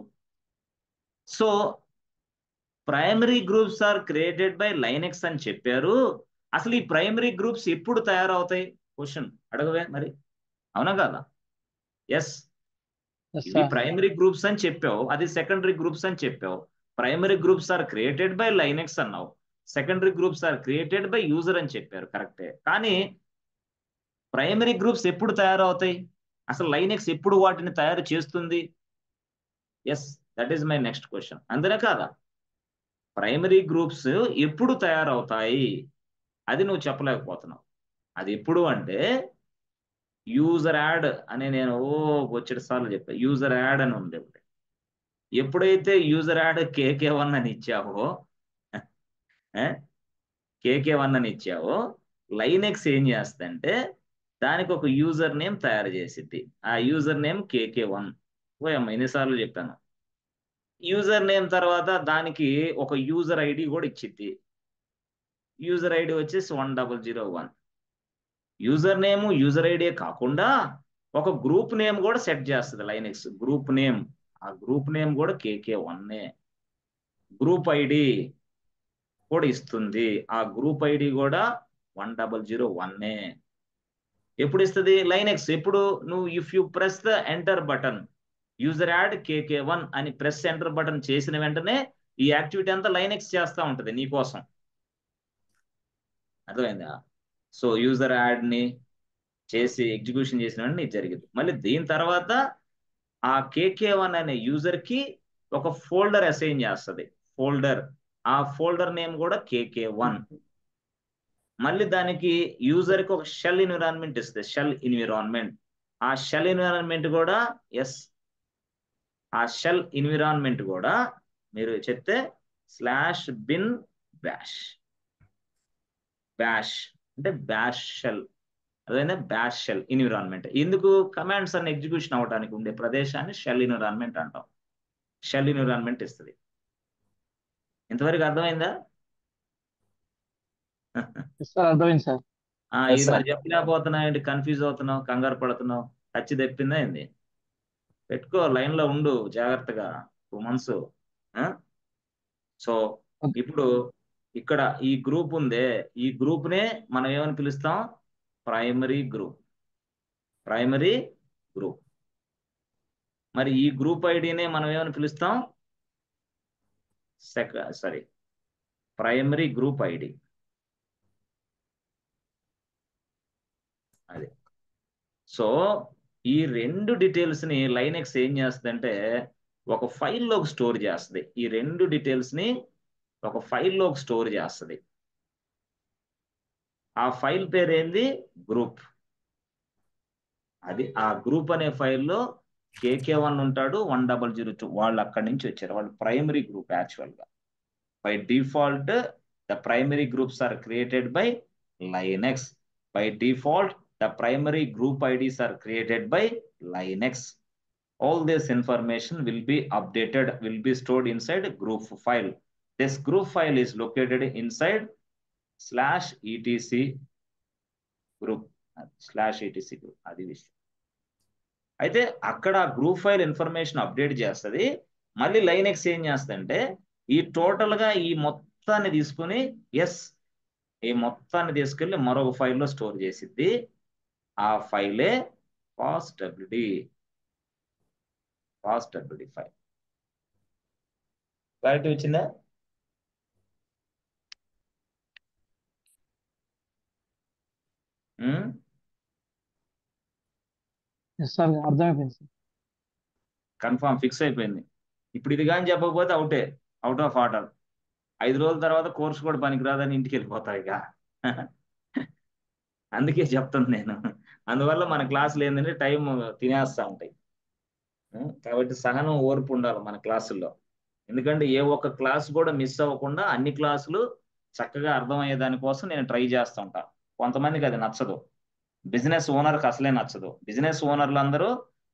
[SPEAKER 1] So primary groups are created by Linux అని చెప్పారు. అసలు ఈ ప్రైమరీ గ్రూప్స్ ఎప్పుడు తయారవుతాయి? క్వశ్చన్ అడగవే మరి, అవునా కదా? ఎస్,
[SPEAKER 4] ఎస్
[SPEAKER 1] ఇవి
[SPEAKER 4] సార్.
[SPEAKER 1] ప్రైమరీ గ్రూప్స్ అని చెప్పావు, అది సెకండరీ గ్రూప్స్ అని చెప్పావు. Primary groups are created by Linux అన్నావు, secondary groups are created by user అని చెప్పారు, కరెక్టే. కానీ ప్రైమరీ గ్రూప్స్ ఎప్పుడు తయారవుతాయి? అసలు లైనెక్స్ ఎప్పుడు వాటిని తయారు చేస్తుంది? Yes, that is my next question. అందునే కాదా, ప్రైమరీ గ్రూప్స్ ఎప్పుడు తయారవుతాయి అది నువ్వు చెప్పలేకపోతున్నావు. అది ఎప్పుడు అంటే, యూజర్ యాడ్ అని నేను వచ్చేటి సార్లు చెప్పా, యూజర్ యాడ్ అని ఉంది. ఎప్పుడైతే యూజర్ యాడ్ KK1 అని ఇచ్చావో, KK1 అని ఇచ్చావో, లైనెక్స్ ఏం చేస్తుందంటే దానికి ఒక యూజర్ నేమ్ తయారు చేసిద్ది. ఆ యూజర్ నేమ్ KK1. ఓయమ్మ, ఎన్నిసార్లు చెప్పాను. యూజర్ నేమ్ తర్వాత దానికి ఒక యూజర్ ఐడి కూడా ఇచ్చిద్ది. యూజర్ ఐడి వచ్చేసి 1001. యూజర్ నేమ్ యూజర్ ఐడి కాకుండా ఒక గ్రూప్ నేమ్ కూడా సెట్ చేస్తుంది లైనెక్స్. గ్రూప్ నేమ్, ఆ గ్రూప్ నేమ్ కూడా KK1. గ్రూప్ ఐడి కూడా ఇస్తుంది, ఆ గ్రూప్ ఐడి కూడా 1001. ఎప్పుడు ఇస్తుంది లైనెక్స్? ఎప్పుడు నువ్వు if you press the enter button, user add KK1 అని ప్రెస్ ఎంటర్ బటన్ చేసిన వెంటనే ఈ యాక్టివిటీ అంతా లైనెక్స్ చేస్తూ ఉంటుంది నీకోసం. అర్థమైందా? సో యూజర్ యాడ్ ని చేసి ఎగ్జిక్యూషన్ చేసిన వెంటనే ఇది జరిగింది. మళ్ళీ దీని తర్వాత ఆ KK1 అనే యూజర్ కి ఒక ఫోల్డర్ అసైన్ చేస్తుంది, ఫోల్డర్. ఆ ఫోల్డర్ నేమ్ కూడా KK1. మళ్ళీ దానికి యూజర్ కి ఒక షెల్ ఎన్విరాన్మెంట్ ఇస్తుంది, షెల్ ఎన్విరాన్మెంట్. ఆ షెల్ ఎన్విరాన్మెంట్ కూడా ఆ షెల్ ఎన్విరాన్మెంట్ కూడా మీరు చెప్తే /bin bash. బ్యాష్ అంటే బ్యాష్ షెల్, అదైనా బ్యాష్ షెల్ ఎన్విరాన్మెంట్. ఎందుకు? కమాండ్స్ అన్ని ఎగ్జిక్యూషన్ అవడానికి ఉండే ప్రదేశాన్ని షెల్ ఎన్విరాన్మెంట్ అంటాం. షెల్ ఎన్విరాన్మెంట్ ఇస్తుంది. ఇంతవరకు అర్థమైందా?
[SPEAKER 4] సార్ అర్థమైంది సార్.
[SPEAKER 1] ఇది మరి చెప్పలేకపోతున్నావు ఏంటి? కన్ఫ్యూజ్ అవుతున్నావు, కంగారు పడుతున్నావు, టచ్ తెప్పిందా ఏంది? పెట్టుకో, లైన్ లో ఉండు జాగ్రత్తగా 2 months. సో ఇప్పుడు ఇక్కడ ఈ గ్రూప్ ఉందే, ఈ గ్రూప్ నే మనం ఏమని పిలుస్తాం? Primary group. Primary group. మరి ఈ గ్రూప్ ఐడినే మనం ఏమని పిలుస్తాం? Primary group ID. అది. సో ఈ 2 డీటెయిల్స్ ని లైనెక్స్ ఏం చేస్తుందంటే ఒక ఫైల్లోకి స్టోర్ చేస్తుంది. ఈ 2 డీటెయిల్స్ ని ఒక ఫైల్లోకి స్టోర్ చేస్తుంది. ఆ ఫైల్ పేరు ఏంది? గ్రూప్. అది ఆ గ్రూప్ అనే ఫైల్లో KK1 ఉంటాడు, 1002 వాళ్ళు అక్కడి నుంచి వచ్చారు, వాళ్ళు ప్రైమరీ గ్రూప్. యాక్చువల్ గా by default the primary groups are created by Linux. By default the primary group IDs are created by Linux. All this information will be updated, will be stored inside group file. This group file is located inside /etc group /etc group. అది విషయం. అయితే అక్కడ group file information update చేస్తుంది. మళ్ళీ line X ఏం చేస్తుందంటే ఈ total గా ఈ మొత్తాన్ని తీసుకుని ఈ మొత్తాన్ని తీసుకెళ్లి మరొక ఫైల్లో స్టోర్ చేసిద్ది. ఆ ఫైలే fastwd ఫైల్. క్లారిటీ వచ్చిందా?
[SPEAKER 4] సార్ అర్థమైపోయింది సార్.
[SPEAKER 1] కన్ఫామ్ ఫిక్స్ అయిపోయింది. ఇప్పుడు ఇది కానీ చెప్పకపోతే అవుట్ ఆఫ్ ఆర్డర్. 5 రోజుల తర్వాత కోర్సు కూడా పనికిరాదని ఇంటికి వెళ్ళిపోతాయి ఇక. అందుకే చెప్తాను నేను. అందువల్ల మన క్లాసులు ఏంటంటే టైం తినేస్తూ ఉంటాయి. కాబట్టి సహనం, ఓర్పు ఉండాలి మన క్లాసుల్లో. ఎందుకంటే ఏ ఒక్క క్లాస్ కూడా మిస్ అవ్వకుండా అన్ని క్లాసులు చక్కగా అర్థమయ్యే దానికోసం నేను ట్రై చేస్తూ ఉంటా. కొంతమందికి అది నచ్చదు. బిజినెస్ ఓనర్కి అసలే నచ్చదు. బిజినెస్ ఓనర్లు అందరూ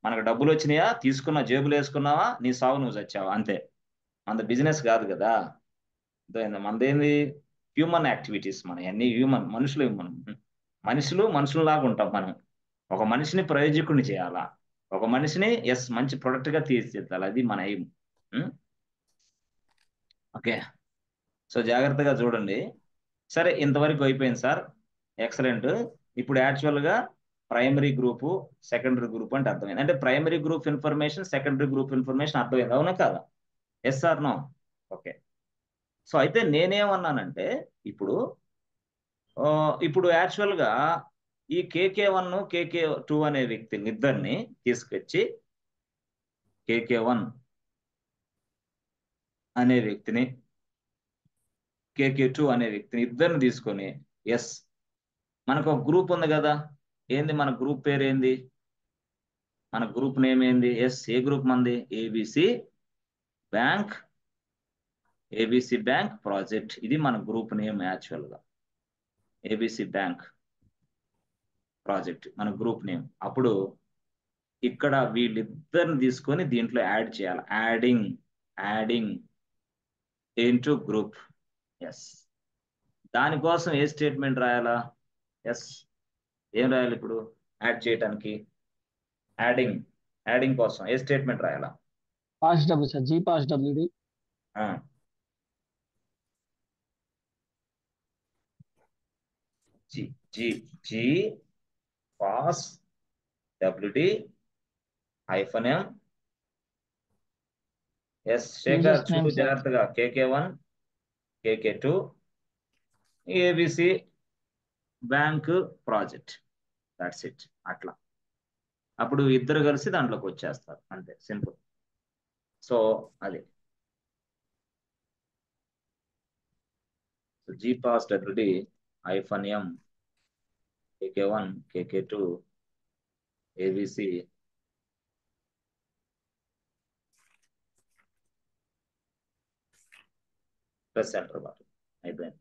[SPEAKER 1] మనకు డబ్బులు వచ్చినాయా, తీసుకున్న జేబులు వేసుకున్నావా, నీ సావు నువ్వు చచ్చావా అంతే. మన బిజినెస్ కాదు కదా. మనదేంది హ్యూమన్ యాక్టివిటీస్. మన అన్ని మనుషులలాగా ఉంటాం మనం. ఒక మనిషిని ప్రయోజకుడిని చేయాలా, ఒక మనిషిని మంచి ప్రొడక్ట్ గా తీర్చిదిద్దాలి. అది మన ఎయిమ్. ఓకే, సో జాగ్రత్తగా చూడండి. సరే, ఇంతవరకు అయిపోయింది సార్. ఎక్సలెంట్. ఇప్పుడు యాక్చువల్ గా ప్రైమరీ గ్రూపు, సెకండరీ గ్రూప్ అంటే అర్థమైంది. అంటే primary group information, secondary group information అర్థమైంది, అవునా కాదా? Yes or no? Okay. So అయితే నేనేమన్నానంటే ఇప్పుడు యాక్చువల్ గా ఈ KK1 KK2 అనే వ్యక్తిని ఇద్దరిని తీసుకొచ్చి KK1 అనే వ్యక్తిని, KK2 అనే వ్యక్తిని ఇద్దరిని తీసుకొని మనకు ఒక గ్రూప్ ఉంది కదా. ఏంది మన గ్రూప్ పేరు ఏంది? మన గ్రూప్ నేమ్ ఏంది? ఏ గ్రూప్ మంది? ABC bank project. ఇది మన గ్రూప్ నేమ్. యాక్చువల్ గా ABC బ్యాంక్ ప్రాజెక్ట్ మన గ్రూప్ నేమ్. అప్పుడు ఇక్కడ వీళ్ళిద్దరిని తీసుకొని దీంట్లో యాడ్ చేయాలి. Adding into group. దానికోసం ఏ స్టేట్మెంట్ రాయాలా? ఏం రాయాలి ఇప్పుడు యాడ్ చేయడానికి? యాడింగ్ కోసం ఏ స్టేట్మెంట్ రాయాలా?
[SPEAKER 4] Pass W sir, G pass WD.
[SPEAKER 1] G pass WD -m. Shekhar చూడు జాగ్రత్తగా. KK1 KK2 ABC bank project. That's it. అట్లా అప్పుడు ఇద్దరు కలిసి దాంట్లోకి వచ్చేస్తారు, అంతే, సింపుల్. సో అది GPass WD -m KK1 KK2 ABC plus centre bar అయిపోయింది.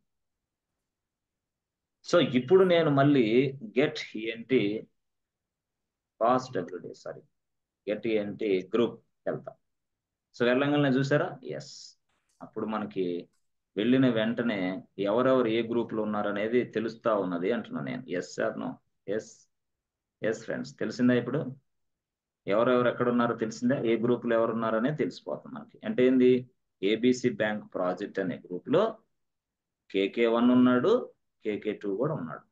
[SPEAKER 1] సో ఇప్పుడు నేను మళ్ళీ గెట్ ENT గ్రూప్ వెళ్తా. సో వెళ్ళంగానే చూసారా? అప్పుడు మనకి వెళ్ళిన వెంటనే ఎవరెవరు ఏ గ్రూప్ లో ఉన్నారనేది తెలుస్తా ఉన్నది అంటున్నా నేను. నో? ఫ్రెండ్స్, తెలిసిందా? ఇప్పుడు ఎవరెవరు ఎక్కడ ఉన్నారో తెలిసిందా? ఏ గ్రూప్ లో ఎవరు ఉన్నారనే తెలిసిపోతుంది మనకి. అంటే ఏంది? ABC బ్యాంక్ ప్రాజెక్ట్ అనే గ్రూప్ లో KK1 ఉన్నాడు, KK2 కూడా ఉన్నాడు.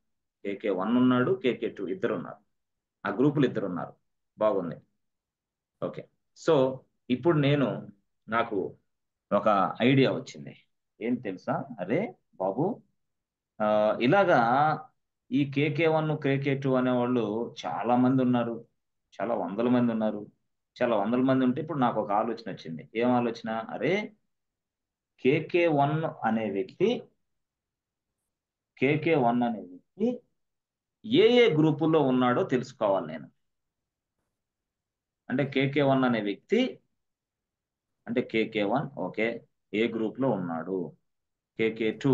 [SPEAKER 1] KK1 ఉన్నాడు, KK2 ఇద్దరు ఉన్నారు. ఆ గ్రూపులు ఇద్దరు ఉన్నారు. బాగుంది. ఓకే. సో ఇప్పుడు నాకు ఒక ఐడియా వచ్చింది. ఏం తెలుసా? అరే బాబు, ఇలాగా ఈ KK1 KK2 అనేవాళ్ళు చాలా మంది ఉన్నారు. చాలా వందల మంది ఉన్నారు. చాలా వందల మంది ఉంటే ఇప్పుడు నాకు ఒక ఆలోచన వచ్చింది. ఏం ఆలోచన? అరే KK1 అనే వ్యక్తి ఏ గ్రూపుల్లో ఉన్నాడో తెలుసుకోవాలి నేను. అంటే KK1 అనే వ్యక్తి అంటే KK1 ఓకే ఏ గ్రూప్ లో ఉన్నాడు, KK2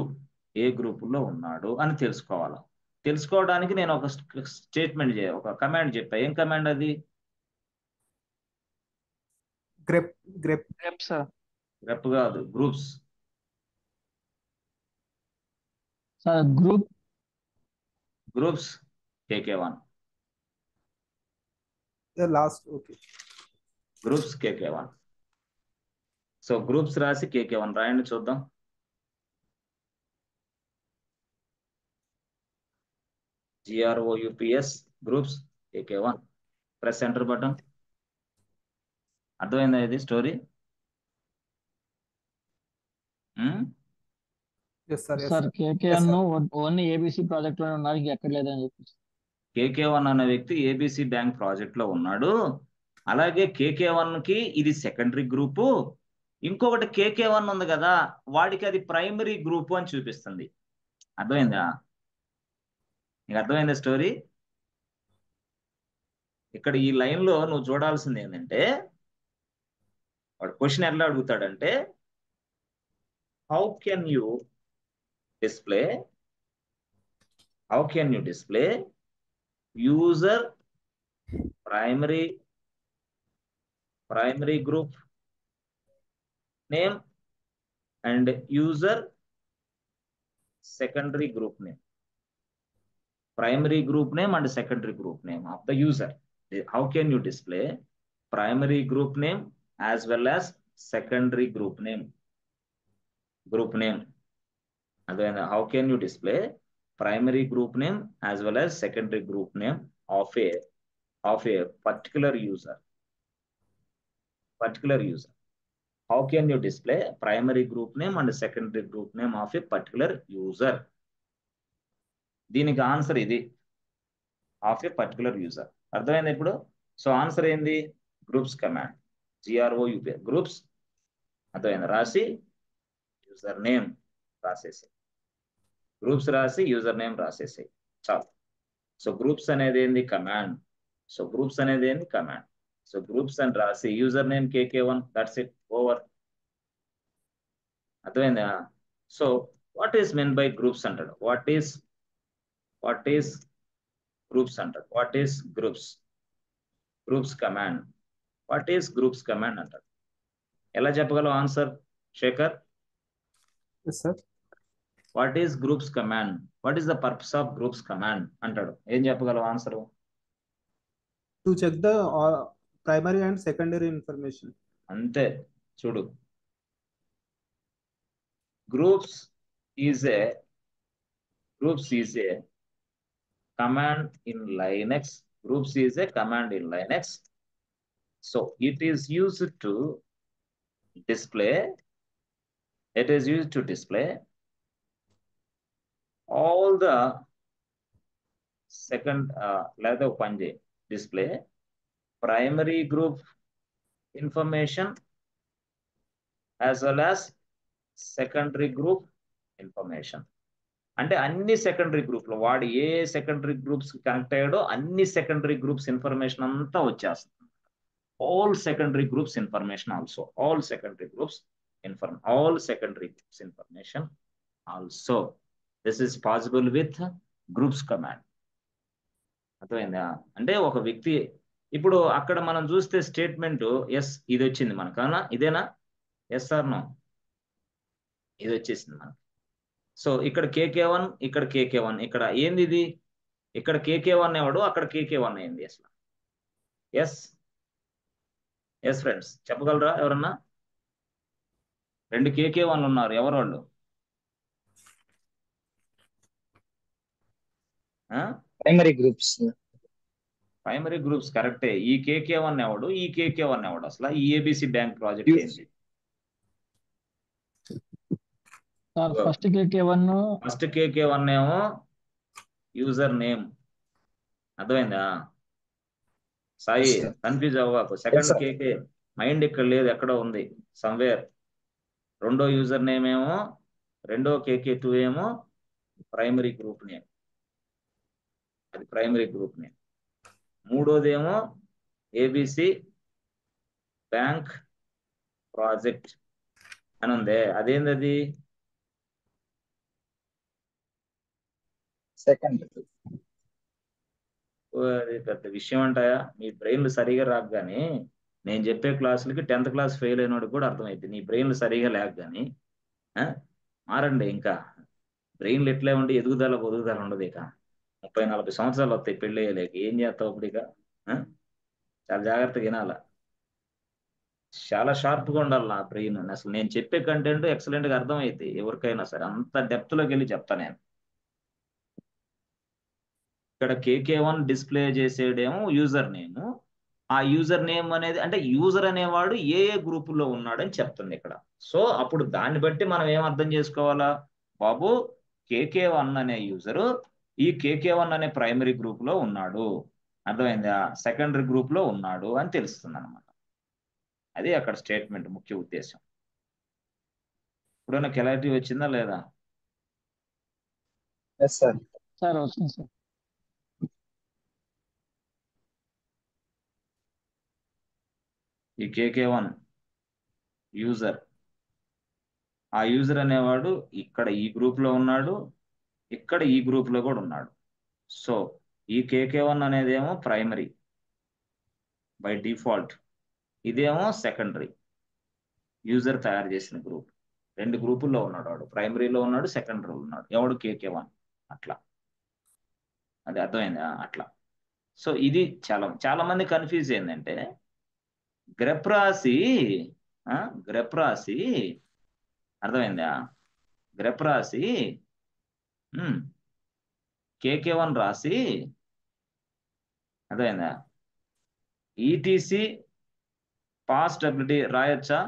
[SPEAKER 1] ఏ గ్రూపుల్లో ఉన్నాడు అని తెలుసుకోవాలి. తెలుసుకోవడానికి నేను ఒక స్టేట్మెంట్ ఒక కమాండ్ చెప్పా. ఏం కమాండ్ అది?
[SPEAKER 3] Grep
[SPEAKER 4] sir.
[SPEAKER 1] గ్రెప్ కాదు, groups.
[SPEAKER 4] Sir group
[SPEAKER 1] groups KK1.
[SPEAKER 3] Last okay.
[SPEAKER 1] Groups KK1. So groups రాసి KK1 రాయండి చూద్దాం. GROUPS groups KK1. Press enter button. అర్థమైందా ఇది story?
[SPEAKER 3] Yes sir, yes
[SPEAKER 4] sir
[SPEAKER 3] sir,
[SPEAKER 4] KKN
[SPEAKER 3] sir.
[SPEAKER 4] Only ABC project లోనే ఉన్నారు, ఇంకా ఎక్కడ లేదని చెప్పి.
[SPEAKER 1] KK1 అనే వ్యక్తి ABC బ్యాంక్ ప్రాజెక్ట్ లో ఉన్నాడు. అలాగే KK1 కి ఇది సెకండరీ గ్రూపు. ఇంకొకటి KK1 ఉంది కదా, వాడికి అది ప్రైమరీ గ్రూపు అని చూపిస్తుంది. అర్థమైందా? నీకు అర్థమైందా స్టోరీ? ఇక్కడ ఈ లైన్ లో నువ్వు చూడాల్సింది ఏంటంటే, వాడు క్వశ్చన్ ఎట్లా అడుగుతాడంటే, how can you display user primary group name and user secondary group name. Primary group name and secondary group name of the user. How can you display primary group name as well as secondary group name? Again, how can you display primary group name as well as secondary group name of a particular user? How can you display primary group name and secondary group name of a particular user? దీనికి answer ఇది, of A particular user. అర్థమైంది ఇప్పుడు? So answer ఏంది? Groups command, GROUP groups. అర్థమైంది? రాసి user name రాసేసి, groups రాసి user name రాసేసి చాలు. సో గ్రూప్స్ అనేది ఏంది? కమాండ్. సో గ్రూప్స్ అని రాసి user name KK1, that's it, over. అర్థమైందా? So what is meant by groups అంటాడు. వాట్ ఈస్ గ్రూప్స్ అంటాడు. What is groups command. What is groups command అంటాడు. ఎలా చెప్పగలవు answer Shekhar?
[SPEAKER 3] Yes sir.
[SPEAKER 1] What is groups command, what is the purpose of groups command అంటాడు. ఏం చెప్పగలవు answer?
[SPEAKER 3] To check the primary and secondary information.
[SPEAKER 1] అంతే. చూడు, groups is a command in Linux. Groups is a command in Linux. So it is used to display all the display primary group information as well as secondary group information. అంటే అన్ని secondary group లో వాడు ఏ secondary groups connect అయ్యాడో అన్ని secondary groups information అంతా వచ్చేస్తుంది. All secondary groups information also. This is possible with groups command. అర్థమైందా? అంటే ఒక వ్యక్తి ఇప్పుడు అక్కడ మనం చూస్తే స్టేట్మెంట్ ఎస్ ఇది వచ్చింది మనకు, అవునా? ఇదేనా? Yes or no? ఇది వచ్చేసింది మనకు. సో ఇక్కడ KK1, ఇక్కడ KK1, ఇక్కడ ఏంది ఇది? ఇక్కడ KK1 ఎవడు, అక్కడ KK1 ఏంది అసలు? ఎస్ ఫ్రెండ్స్, చెప్పగలరా ఎవరన్నా? 2 KK1 ఉన్నారు, ఎవరు వాళ్ళు?
[SPEAKER 5] ప్రైమరీ గ్రూప్స్
[SPEAKER 1] కరెక్టే. ఈ KK1 ఎవడు, ఈ KK1 ఎవడు? అసలు ఈ ABC బ్యాంక్ ప్రాజెక్ట్ ఏంది?
[SPEAKER 4] ఫస్ట్ KK1
[SPEAKER 1] ఏమో యూజర్ నేమ్. అర్థమైందా సాయి? కన్ఫ్యూజ్ అవ్వకు. సెకండ్ KK మైండ్ ఇక్కడ లేదు, ఎక్కడో ఉంది సమ్వేర్. రెండో యూజర్ నేమ్ ఏమో, రెండో KK2 ఏమో ప్రైమరీ గ్రూప్ నేమ్, అది ప్రైమరీ గ్రూప్ నేమ్. మూడోదేమో ABC బ్యాంక్ ప్రాజెక్ట్ అని ఉంది, అదేంది? అది అది పెద్ద విషయం అంటాయా? మీ బ్రెయిన్లు సరిగా రాక కానీ నేను చెప్పే క్లాసులకి 10th క్లాస్ ఫెయిల్ అయినోడు కూడా అర్థమైంది. నీ బ్రెయిన్లు సరిగా లేక కానీ మారండి ఇంకా. బ్రెయిన్లు ఎట్లా ఉండి ఎదుగుదల పొదుగుదల ఉండదు. ఇక 30-40 సంవత్సరాలు వస్తాయి పెళ్ళి అయ్యలేక, ఏం చేస్తావు ఇప్పుడు ఇక? ఆ? చాలా జాగ్రత్తగా వినాల, చాలా షార్ప్ గా ఉండాలి నా బ్రెయిన్. అసలు నేను చెప్పే కంటెంట్ ఎక్సలెంట్ గా అర్థమైతే ఎవరికైనా సరే అంత డెప్త్ లోకి వెళ్ళి చెప్తా నేను. ఇక్కడ KK1 డిస్ప్లే చేసేడేమో యూజర్ నేమ్. ఆ యూజర్ నేమ్ అనేది అంటే యూజర్ అనేవాడు ఏ ఏ గ్రూపుల్లో ఉన్నాడని చెప్తుంది ఇక్కడ. సో అప్పుడు దాన్ని బట్టి మనం ఏం అర్థం చేసుకోవాలా, బాబు KK1 అనే యూజరు ఈ KK1 అనే ప్రైమరీ గ్రూప్ లో ఉన్నాడు, అర్థమైందా, సెకండరీ గ్రూప్ లో ఉన్నాడు అని తెలుస్తుంది అనమాట. అది అక్కడ స్టేట్మెంట్ ముఖ్య ఉద్దేశం. ఇప్పుడైనా క్లారిటీ వచ్చిందా లేదా?
[SPEAKER 5] Yes sir.
[SPEAKER 4] సార్ వస్తుంది సార్.
[SPEAKER 1] ఈ KK1 యూజర్, ఆ యూజర్ అనేవాడు ఇక్కడ ఈ గ్రూప్ లో ఉన్నాడు, ఇక్కడ ఈ గ్రూప్ లో కూడా ఉన్నాడు. సో ఈ KK1 అనేదేమో ప్రైమరీ బై డిఫాల్ట్, ఇదేమో సెకండరీ యూజర్ తయారు చేసిన గ్రూప్. 2 గ్రూపుల్లో ఉన్నాడు వాడు, ప్రైమరీలో ఉన్నాడు, సెకండరీలో ఉన్నాడు. ఎవడు? KK1. అట్లా, అది అర్థమైందా? అట్లా. సో ఇది చాలా చాలా మంది కన్ఫ్యూజ్ ఏంటంటే గ్రెప్ రాసి గ్రెప్ రాసి, అర్థమైందా, గ్రెప్ రాసి KK1 రాసి, అర్థమైందా, ETC పాస్ డబ్ల్యూటీ రాయొచ్చా?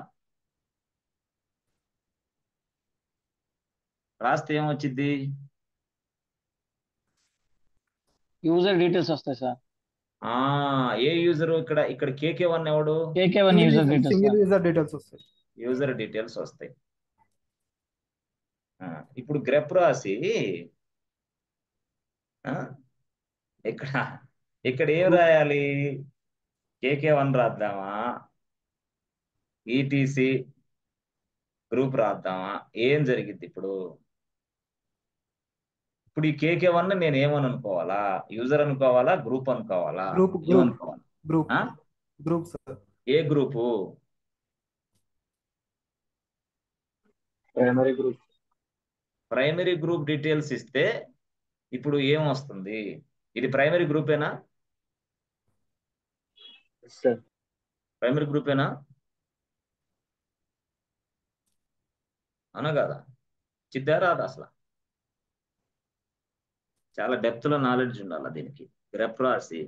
[SPEAKER 1] రాస్తే ఏమొచ్చింది?
[SPEAKER 4] యూజర్ డీటెయిల్స్ వస్తాయి సార్.
[SPEAKER 1] ఏ యూజర్? ఇక్కడ ఇక్కడ KK1 ఎవడు?
[SPEAKER 4] KK1 user details
[SPEAKER 3] single user details వస్తాయి.
[SPEAKER 1] యూజర్ డీటెయిల్స్ వస్తాయి. ఇప్పుడు గ్రెప్ రాసి ఇక్కడ ఇక్కడ ఏం రాయాలి? KK1 రాద్దామా, ETC group రాద్దామా? ఏం జరిగింది ఇప్పుడు? ఇప్పుడు ఈ KK1 నేను ఏమని అనుకోవాలా? యూజర్ అనుకోవాలా, గ్రూప్ అనుకోవాలా?
[SPEAKER 3] గ్రూప్
[SPEAKER 1] ఏమనుకోవాలి?
[SPEAKER 3] Group group sir.
[SPEAKER 1] ఏ group?
[SPEAKER 5] Primary group.
[SPEAKER 1] Primary group details ఇస్తే ఇప్పుడు ఏం వస్తుంది? ఇది ప్రైమరీ గ్రూపేనా?
[SPEAKER 5] Yes sir.
[SPEAKER 1] ప్రైమరీ గ్రూపేనా? అవునా కదా? చిద్దా రాదా? అసలు చాలా డెప్త్ లో నాలెడ్జ్ ఉండాలి దీనికి. గ్రెప్ రాసి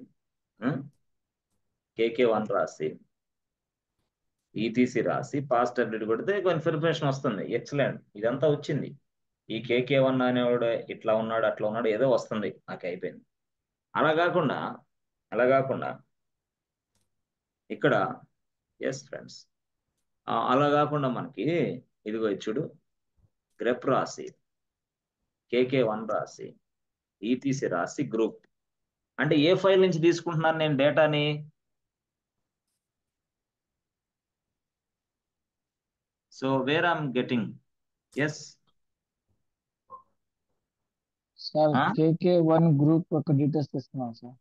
[SPEAKER 1] KK1 రాసి ETC రాసి పాస్ డబ్ల్యూటీ కొడితే ఇన్ఫర్మేషన్ వస్తుంది. ఎక్సలెంట్, ఇదంతా వచ్చింది. ఈ KK1 అనేవాడు ఇట్లా ఉన్నాడు, అట్లా ఉన్నాడు, ఏదో వస్తుంది, నాకు అయిపోయింది. అలా కాకుండా ఇక్కడ ఎస్ ఫ్రెండ్స్, అలా కాకుండా మనకి ఇదిగో చూడు, గ్రెప్ రాసి KK1 రాసి ETC రాసి గ్రూప్ అంటే ఏ ఫైల్ నుంచి తీసుకుంటున్నాను నేను డేటాని? So where I'm getting? Yes
[SPEAKER 4] sir, KK1 group యొక్క డీటెయిల్స్ తీసుకున్నాం సార్.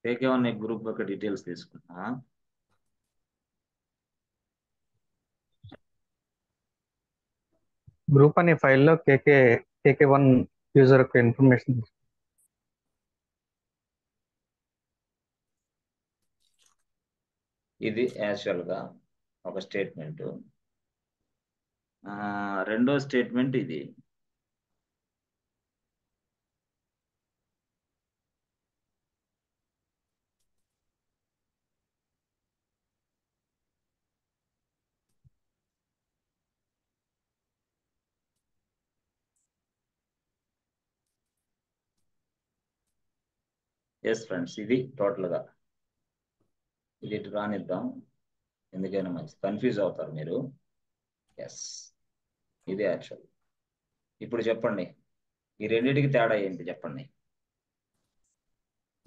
[SPEAKER 1] KK1 గ్రూప్ యొక్క డీటెయిల్స్ తీసుకున్నా.
[SPEAKER 5] గ్రూప్ అనే ఫైల్లో KK1 యూజర్ యొక్క ఇన్ఫర్మేషన్.
[SPEAKER 1] ఇది యాక్చువల్ గా ఒక స్టేట్మెంట్. రెండో స్టేట్మెంట్ ఇది. ఎస్ ఫ్రెండ్స్, ఇది టోటల్ గా ఇది ఇటు రానిద్దాం, ఎందుకైనా మంచి కన్ఫ్యూజ్ అవుతారు మీరు. ఎస్, ఇది యాక్చువల్. ఇప్పుడు చెప్పండి, ఈ రెండింటికి తేడా ఏంటి చెప్పండి?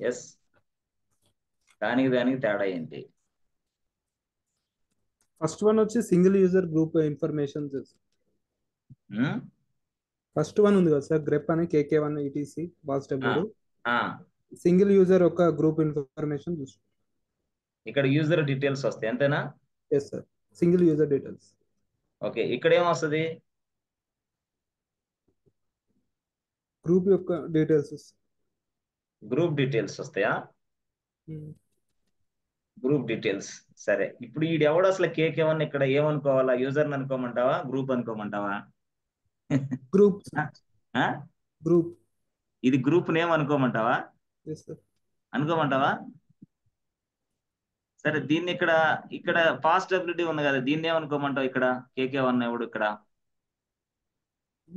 [SPEAKER 1] ఎస్, దానికి తేడా ఏంటి?
[SPEAKER 3] ఫస్ట్ వన్ వచ్చి single user group information. First one ఉంది కదా సార్, గ్రెప్ అని KK1 ETC pass WD. Single user ఒక గ్రూప్ ఇన్ఫర్మేషన్ చూసుకో.
[SPEAKER 1] ఇక్కడ యూజర్ డీటెయిల్స్ వస్తాయి అంతేనా?
[SPEAKER 3] Yes sir, single user details.
[SPEAKER 1] Okay, ఇక్కడ ఏమొస్తుంది?
[SPEAKER 3] గ్రూప్ యొక్క డీటెయిల్స్.
[SPEAKER 1] గ్రూప్ డీటెయిల్స్ వస్తాయా? గ్రూప్ డీటెయిల్స్ సరే. ఇప్పుడు ఈడు ఎవడు అసలు కేకే1 ఇక్కడ ఏమనుకోవాలా? యూజర్ అనుకోమంటావా, గ్రూప్ అనుకోమంటావా?
[SPEAKER 3] గ్రూప్
[SPEAKER 1] ఆ?
[SPEAKER 3] గ్రూప్.
[SPEAKER 1] ఇది గ్రూప్ నేమ్ అనుకోమంటావా,
[SPEAKER 3] ఎస్ సార్.
[SPEAKER 1] అనుకోమంటావా? సరే, దీన్ని ఇక్కడ పాస్ట్ డబ్ల్యూడి ఉంది కదా, దీన్ని ఏమనుకోమంటావు? ఇక్కడ కేకే1 ఎవడు ఇక్కడ?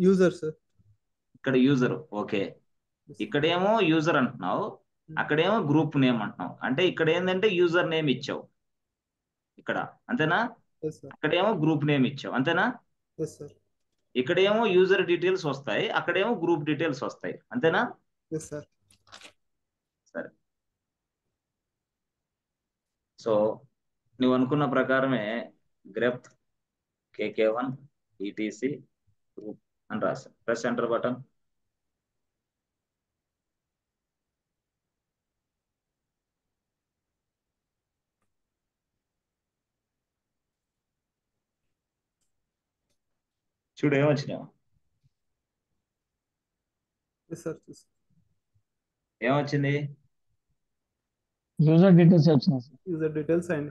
[SPEAKER 3] User sir.
[SPEAKER 1] ఇక్కడ యూజర్. ఓకే, ఇక్కడేమో యూజర్ అంటున్నావు, అక్కడేమో గ్రూప్ నేమ్ అంటున్నావు. అంటే ఇక్కడ ఏంటంటే యూజర్ నేమ్ ఇచ్చావు ఇక్కడ, అంతేనా?
[SPEAKER 3] Yes sir.
[SPEAKER 1] అక్కడేమో గ్రూప్ నేమ్ ఇచ్చావు, అంతేనా?
[SPEAKER 3] Yes sir.
[SPEAKER 1] ఇక్కడేమో యూజర్ డీటెయిల్స్ వస్తాయి, అక్కడేమో గ్రూప్ డీటెయిల్స్ వస్తాయి, అంతేనా?
[SPEAKER 3] Yes sir.
[SPEAKER 1] సరే, సో నువ్వు అనుకున్న ప్రకారమే గ్రెప్ కేకే1 ఈటీసీ గ్రూప్ అని రాసా. Press enter button. చూడు ఏమొచ్చినావు,
[SPEAKER 3] ఎస్ సార్.
[SPEAKER 1] ఏమొచ్చింది?
[SPEAKER 4] యూజర్ డీటెయిల్స్ వచ్చినాయి sir.
[SPEAKER 3] User details and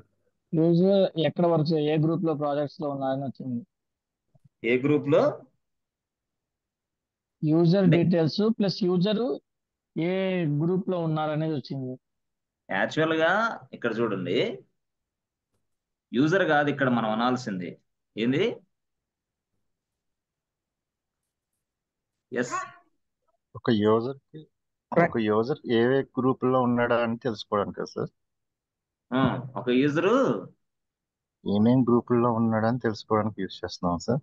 [SPEAKER 4] user ఎక్కడ వర్క్ ఏ గ్రూప్ లో ప్రాజెక్ట్స్ లో ఉన్నారని వచ్చింది.
[SPEAKER 1] ఏ గ్రూప్ లో?
[SPEAKER 4] యూజర్ డీటెయిల్స్ ప్లస్ యూజర్ ఏ గ్రూప్ లో ఉన్నారనేది వచ్చింది.
[SPEAKER 1] యాక్చువల్ గా ఇక్కడ చూడండి, యూజర్ కాదు ఇక్కడ మనం అనాల్సింది. ఏంది? ఎస్,
[SPEAKER 2] ఒక యూజర్ ఏ గ్రూప్ లో ఉన్నాడా అని తెలుసుకోవడానికి కదా సార్?
[SPEAKER 1] ఒక యూజరు
[SPEAKER 2] ఏమేం గ్రూప్ లో ఉన్నాడా అని తెలుసుకోవడానికి యూజ్ చేస్తున్నాం సార్.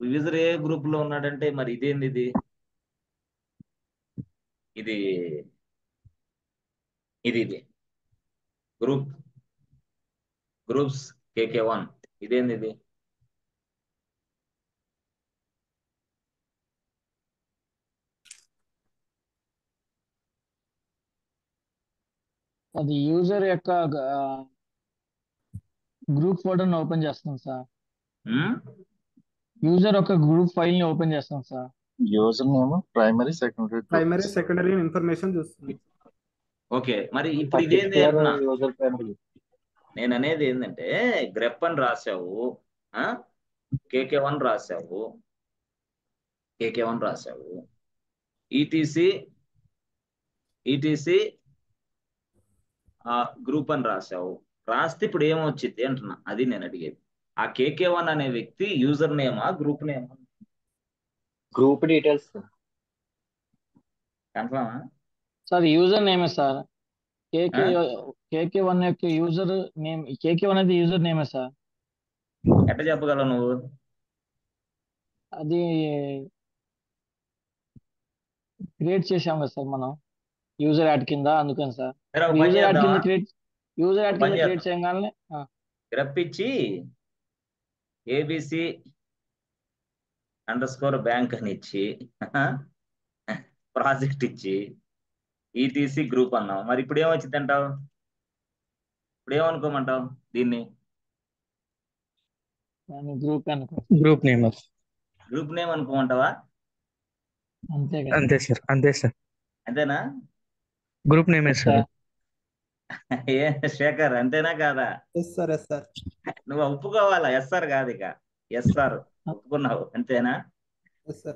[SPEAKER 1] యూజర్ ఏ గ్రూప్ లో ఉన్నాడంటే మరి ఇదేంది? ఇది ఇది ఇది గ్రూప్స్ కేకే1. ఇదేంది? ఇది
[SPEAKER 4] అది యూజర్ యొక్క గ్రూప్ ఫోల్డర్ ఓపెన్ చేస్తాం సార్. యూజర్ ఒక గ్రూప్ ఫైల్ ని ఓపెన్ చేస్తాం sir.
[SPEAKER 2] User name primary secondary
[SPEAKER 3] information చూస్తుంది.
[SPEAKER 1] ఓకే, మరి ఇప్పుడు ఇదేంది అంటున్నా? నేను అనేది ఏంటంటే గ్రెప్ అని రాసావు, కేకే1 రాసావు, ఈటీసీ గ్రూప్ అని రాసావు. రాస్తే ఇప్పుడు ఏమొచ్చింది అంటున్నా, అది నేను అడిగేది. ఆ కేకే1 అనే వ్యక్తి యూజర్ నేమా, గ్రూప్ నేమా?
[SPEAKER 5] Group details.
[SPEAKER 1] కన్ఫర్మా?
[SPEAKER 4] సార్ యూజర్ నేమే సార్. కేకే1 యొక్క యూజర్ నేమ్, కేకే1 అనేది యూజర్ నేమే సార్.
[SPEAKER 1] ఎట్లా చెప్పగలవు నువ్వు?
[SPEAKER 4] అది క్రియేట్ చేసాం కదా సార్ మనం యూజర్ యాడ్ కింద, అందుకని సార్. యూజర్ యాడ్ కింద క్రియేట్ చేయగానే
[SPEAKER 1] గ్రెప్ ఇచ్చి ఏబిసి _బ్యాంక్ అని ఇచ్చి ప్రాజెక్ట్ ఇచ్చి ఈటీసీ గ్రూప్ అన్నావు. మరి ఇప్పుడు ఏమొచ్చింది అంటావు? ఇప్పుడు ఏమనుకోమంటావు దీన్ని?
[SPEAKER 5] గ్రూప్ నేమ్
[SPEAKER 1] అనుకోమంటావా?
[SPEAKER 5] అంతే సార్.
[SPEAKER 1] అంతేనా?
[SPEAKER 5] గ్రూప్ నేమే సార్.
[SPEAKER 1] ఏ శేఖర్, అంతేనా కాదా?
[SPEAKER 3] Yes sir. Yes sir.
[SPEAKER 1] నువ్వు ఒప్పుకోవాలా? ఎస్ఆర్ కాదు, ఇక ఎస్ఆర్ ఒప్పుకున్నావు, అంతేనా?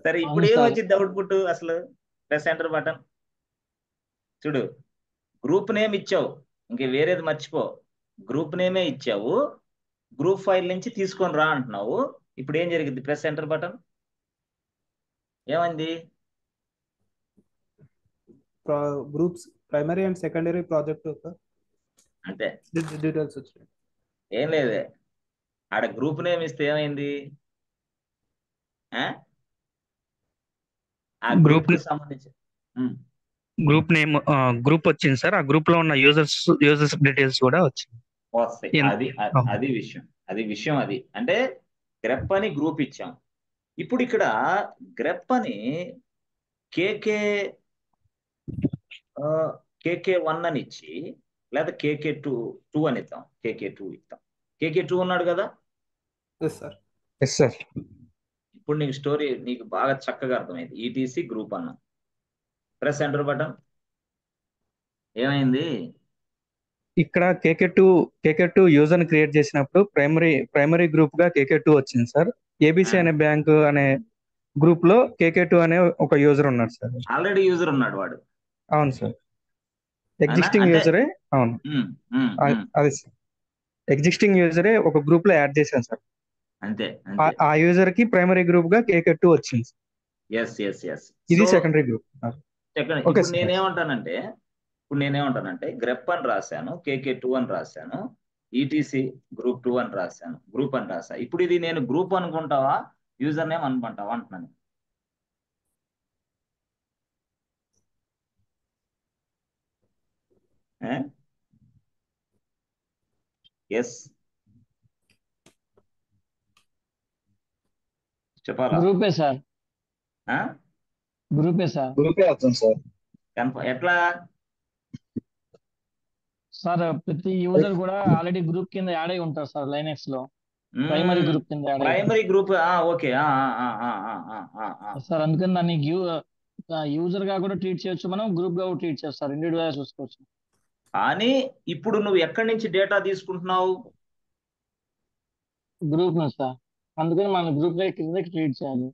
[SPEAKER 1] సరే, ఇప్పుడు ఏమొచ్చింది అవుట్పుట్ అసలు? Press enter button. చూడు, గ్రూప్ నేమ్ ఇచ్చావు, ఇంక వేరేది మర్చిపో. గ్రూప్ నేమే ఇచ్చావు, గ్రూప్ ఫైల్ నుంచి తీసుకొని రా అంటున్నావు. ఇప్పుడు ఏం జరిగింది? Press enter button. ఏమైంది?
[SPEAKER 3] Groups primary and secondary project
[SPEAKER 1] అంతే,
[SPEAKER 3] డీటెయిల్స్ వచ్చినాయి.
[SPEAKER 1] ఏం లేదే. ఆడ గ్రూప్ నేమ్ ఇస్తే ఏమైంది? ఆ గ్రూప్ కి సంబంధించి
[SPEAKER 5] గ్రూప్ నేమ్ గ్రూప్ వచ్చింది సార్. ఆ గ్రూప్ లో ఉన్న యూజర్స్ డీటెయిల్స్ కూడా వచ్చింది.
[SPEAKER 1] వస్తాయి. అది విషయం. అది అంటే గ్రెప్ అని గ్రూప్ ఇచ్చాం. ఇప్పుడు ఇక్కడ గ్రెప్ అని కేకే1 అని ఇచ్చి, లేదా కేకే2 అని ఇద్దాం. కేకే2 ఉన్నాడు కదా?
[SPEAKER 3] Yes sir.
[SPEAKER 1] ఇప్పుడు నీకు స్టోరీ నీకు బాగా చక్కగా అర్థమైంది. ఈటీసీ గ్రూప్ అన్న ప్రెస్ ఎంటర్ బటన్. ఏమైంది?
[SPEAKER 5] ఇక్కడ కేకే టూ యూజర్ ని క్రియేట్ చేసినప్పుడు ప్రైమరీ గ్రూప్ గా కేకే2 వచ్చింది సార్. ఏబిసి అనే బ్యాంక్ అనే గ్రూప్ లో కేకే2 అనే ఒక యూజర్ ఉన్నాడు సార్.
[SPEAKER 1] ఆల్రెడీ యూజర్ ఉన్నాడు వాడు.
[SPEAKER 5] అవును సార్, ఎగ్జిస్టింగ్ యూజరే. అవును, అది ఎగ్జిస్టింగ్ యూజరే ఒక గ్రూప్ లో యాడ్ చేశాను సార్.
[SPEAKER 1] అంతే
[SPEAKER 5] ఆ యూజర్ కి ప్రైమరీ గ్రూప్ గా కేకే2 వచ్చింది.
[SPEAKER 1] Yes yes yes.
[SPEAKER 5] ఇది సెకండరీ గ్రూప్.
[SPEAKER 1] ఇప్పుడు నేనేమంటానంటే గ్రెప్ అని రాశాను, కేకే2 అని రాశాను, ఈటీసీ గ్రూప్ 2 అని రాశాను, గ్రూప్ అని రాశా. ఇప్పుడు ఇది నేను గ్రూప్ అనుకుంటావా యూజర్ నేమ్ అనుకుంటావా అంటున్నాను. ఎస్ చెప్పాలా?
[SPEAKER 4] గ్రూపే సార్, గ్రూపే సార్.
[SPEAKER 5] గ్రూపే అవుతుంది సార్.
[SPEAKER 1] ఎట్లా
[SPEAKER 4] సార్? ప్రతి యూజర్ కూడా ఆల్రెడీ గ్రూప్ కింద యాడ్ అయి ఉంటారు సార్. లైనెక్స్ లో ప్రైమరీ గ్రూప్ కింద యాడ్ అయ్యి
[SPEAKER 1] ప్రైమరీ గ్రూప్. Okay
[SPEAKER 4] sir. అందుకని దాన్ని యూజర్ గా కూడా ట్రీట్ చేయొచ్చు, మనం గ్రూప్ గా కూడా ట్రీట్ చేస్తారు, ఇండివిజువల్ గా చూసుకోవచ్చు.
[SPEAKER 1] కానీ ఇప్పుడు నువ్వు ఎక్కడి నుంచి డేటా తీసుకుంటున్నావు?
[SPEAKER 4] గ్రూప్ నుంచి సార్. అందుకని మనం గ్రూప్ కింద ట్రీట్ చేయాలి.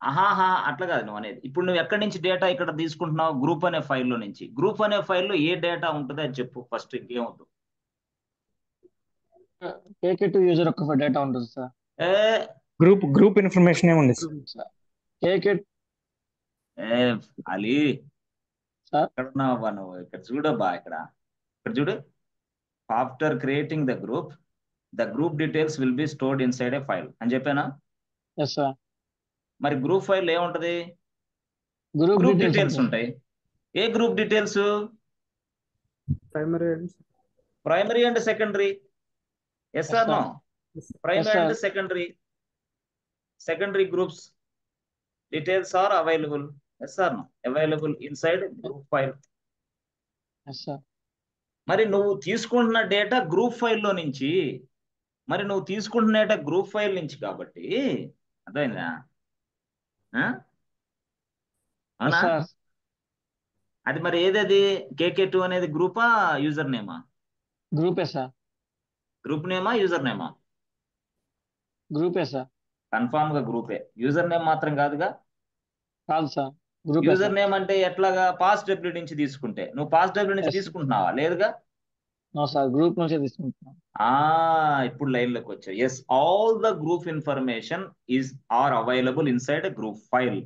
[SPEAKER 1] ఆహాహా, అట్లా కాదు నువ్వు అనేది. ఇప్పుడు నువ్వు ఎక్కడి నుంచి డేటా ఇక్కడ తీసుకుంటున్నావు? గ్రూప్ అనే ఫైల్లో నుంచి. గ్రూప్ అనే ఫైల్లో ఏ డేటా ఉంటుంది అని చెప్పు ఫస్ట్. ఇంకేముంటుంది?
[SPEAKER 4] కేకే2 యూజర్ ఒక డేటా ఉంటుంది సార్.
[SPEAKER 5] గ్రూప్ ఇన్ఫర్మేషన్ ఏముంది సార్?
[SPEAKER 4] కేకే
[SPEAKER 1] అలీ
[SPEAKER 4] సార్,
[SPEAKER 1] ఎక్కడ ఉన్నావా నువ్వు? ఇక్కడ చూడబ్బా, ఇక్కడ చూడు. After creating the group details will be stored inside a file అని చెప్పానా?
[SPEAKER 4] Yes sir.
[SPEAKER 1] మరి గ్రూప్ ఫైల్ ఏముంటది?
[SPEAKER 4] గ్రూప్
[SPEAKER 1] డీటెయిల్స్ ఉంటాయి. ఏ group details? Primary and secondary. Yes or no? Primary and secondary groups details are available. Yes or no? Available inside group file. మరి నువ్వు తీసుకుంటున్న data group ఫైల్లో నుంచి, కాబట్టి అర్థమైందా? అవునా? అది మరి ఏదది? కేకే2 అనేది గ్రూపా యూజర్ నేమా?
[SPEAKER 4] గ్రూపే సార్.
[SPEAKER 1] గ్రూప్ నేమా యూజర్ నేమా?
[SPEAKER 4] గ్రూపే సార్.
[SPEAKER 1] కన్ఫామ్ గా గ్రూపే. యూజర్ నేమ్ మాత్రం కాదుగా?
[SPEAKER 4] కాదు సార్, గ్రూప్.
[SPEAKER 1] యూజర్ నేమ్ అంటే ఎట్లాగా? పాస్ డబ్ల్యూ నుంచి తీసుకుంటే. నువ్వు పాస్ డబ్ల్యూ నుంచి తీసుకుంటున్నావా? లేదుగా.
[SPEAKER 4] నో సార్, గ్రూప్ నుంచి తీసుకుంటున్నాం.
[SPEAKER 1] ఇప్పుడు లైన్ లోకి వచ్చావు. Yes, all the group information are available inside group file.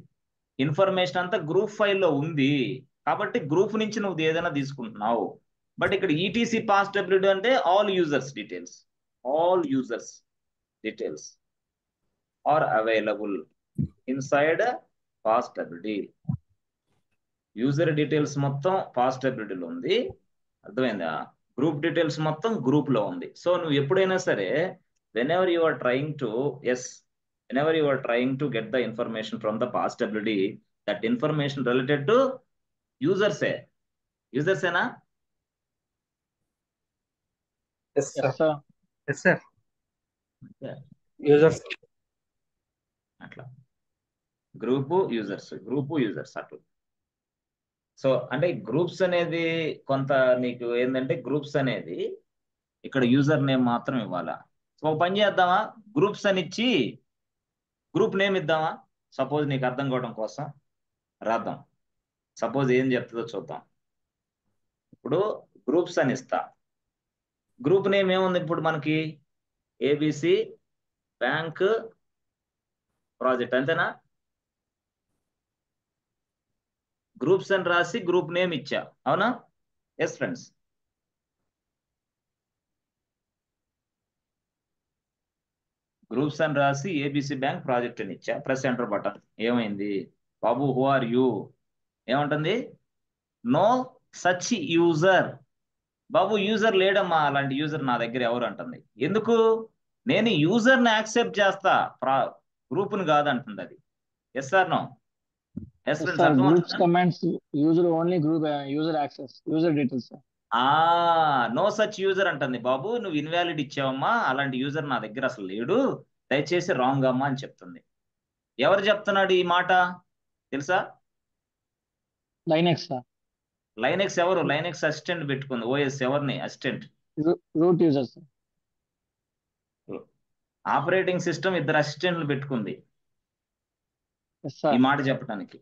[SPEAKER 1] Information అంతా గ్రూప్ ఫైల్లో ఉంది కాబట్టి గ్రూప్ నుంచి నువ్వు ఏదైనా తీసుకుంటున్నావు. బట్ ఇక్కడ ఈటీసీ పాస్ డబ్ల్యూ అంటే all users details are available inside pass WD. User details మొత్తం పాస్ డబ్ల్యూడిలో ఉంది. అర్థమైందా? గ్రూప్ డీటెయిల్స్ మొత్తం గ్రూప్ లో ఉంది. సో నువ్వు ఎప్పుడైనా సరే whenever you are trying to get the information from the pass WD, that information related to users ఏనా?
[SPEAKER 5] Yes sir. Users.
[SPEAKER 1] అట్లా గ్రూప్ యూజర్స్ అట్లా. సో అంటే గ్రూప్స్ అనేది కొంత నీకు ఏంటంటే గ్రూప్స్ అనేది ఇక్కడ యూజర్ నేమ్ మాత్రం ఇవ్వాలా. సో పని చేద్దామా? గ్రూప్స్ అని ఇచ్చి గ్రూప్ నేమ్ ఇద్దామా? సపోజ్ నీకు అర్థం కావడం కోసం రాద్దాం. సపోజ్ ఏం చెప్తుందో చూద్దాం. ఇప్పుడు గ్రూప్స్ అని ఇస్తా. గ్రూప్ నేమ్ ఏముంది ఇప్పుడు మనకి? ఏబిసి బ్యాంక్ ప్రాజెక్ట్, అంతేనా? గ్రూప్స్ అని రాసి గ్రూప్ నేమ్ ఇచ్చా, అవునా? Yes friends. గ్రూప్స్ అని రాసి ఏబిసి బ్యాంక్ ప్రాజెక్ట్ అని ఇచ్చా. Press enter button. ఏమైంది బాబు? Who are you? ఏమంటుంది? No such user. బాబు యూజర్ లేడమ్మా, అలాంటి యూజర్ నా దగ్గర ఎవరు అంటుంది. ఎందుకు? నేను యూజర్ని యాక్సెప్ట్ చేస్తా, గ్రూప్ని కాదంటుంది అది. Yes or no? Yes friends. No such user అంటుంది. బాబు నువ్వు ఇన్వాలిడ్ ఇచ్చావమ్మా, అలాంటి యూజర్ నా దగ్గర అసలు లేడు, దయచేసి రాంగ్ అమ్మా అని చెప్తుంది. ఎవరు చెప్తున్నాడు ఈ మాట తెలుసా?
[SPEAKER 4] లైనెక్స్
[SPEAKER 1] లైనెక్స్ ఎవరు? లైనెక్స్ అసిస్టెంట్ పెట్టుకుంది. ఓఎస్ ఎవరిని assistant?
[SPEAKER 4] Root users.
[SPEAKER 1] Operating system ఇద్దరు అసిస్టెంట్లు పెట్టుకుంది ఈ మాట చెప్పడానికి.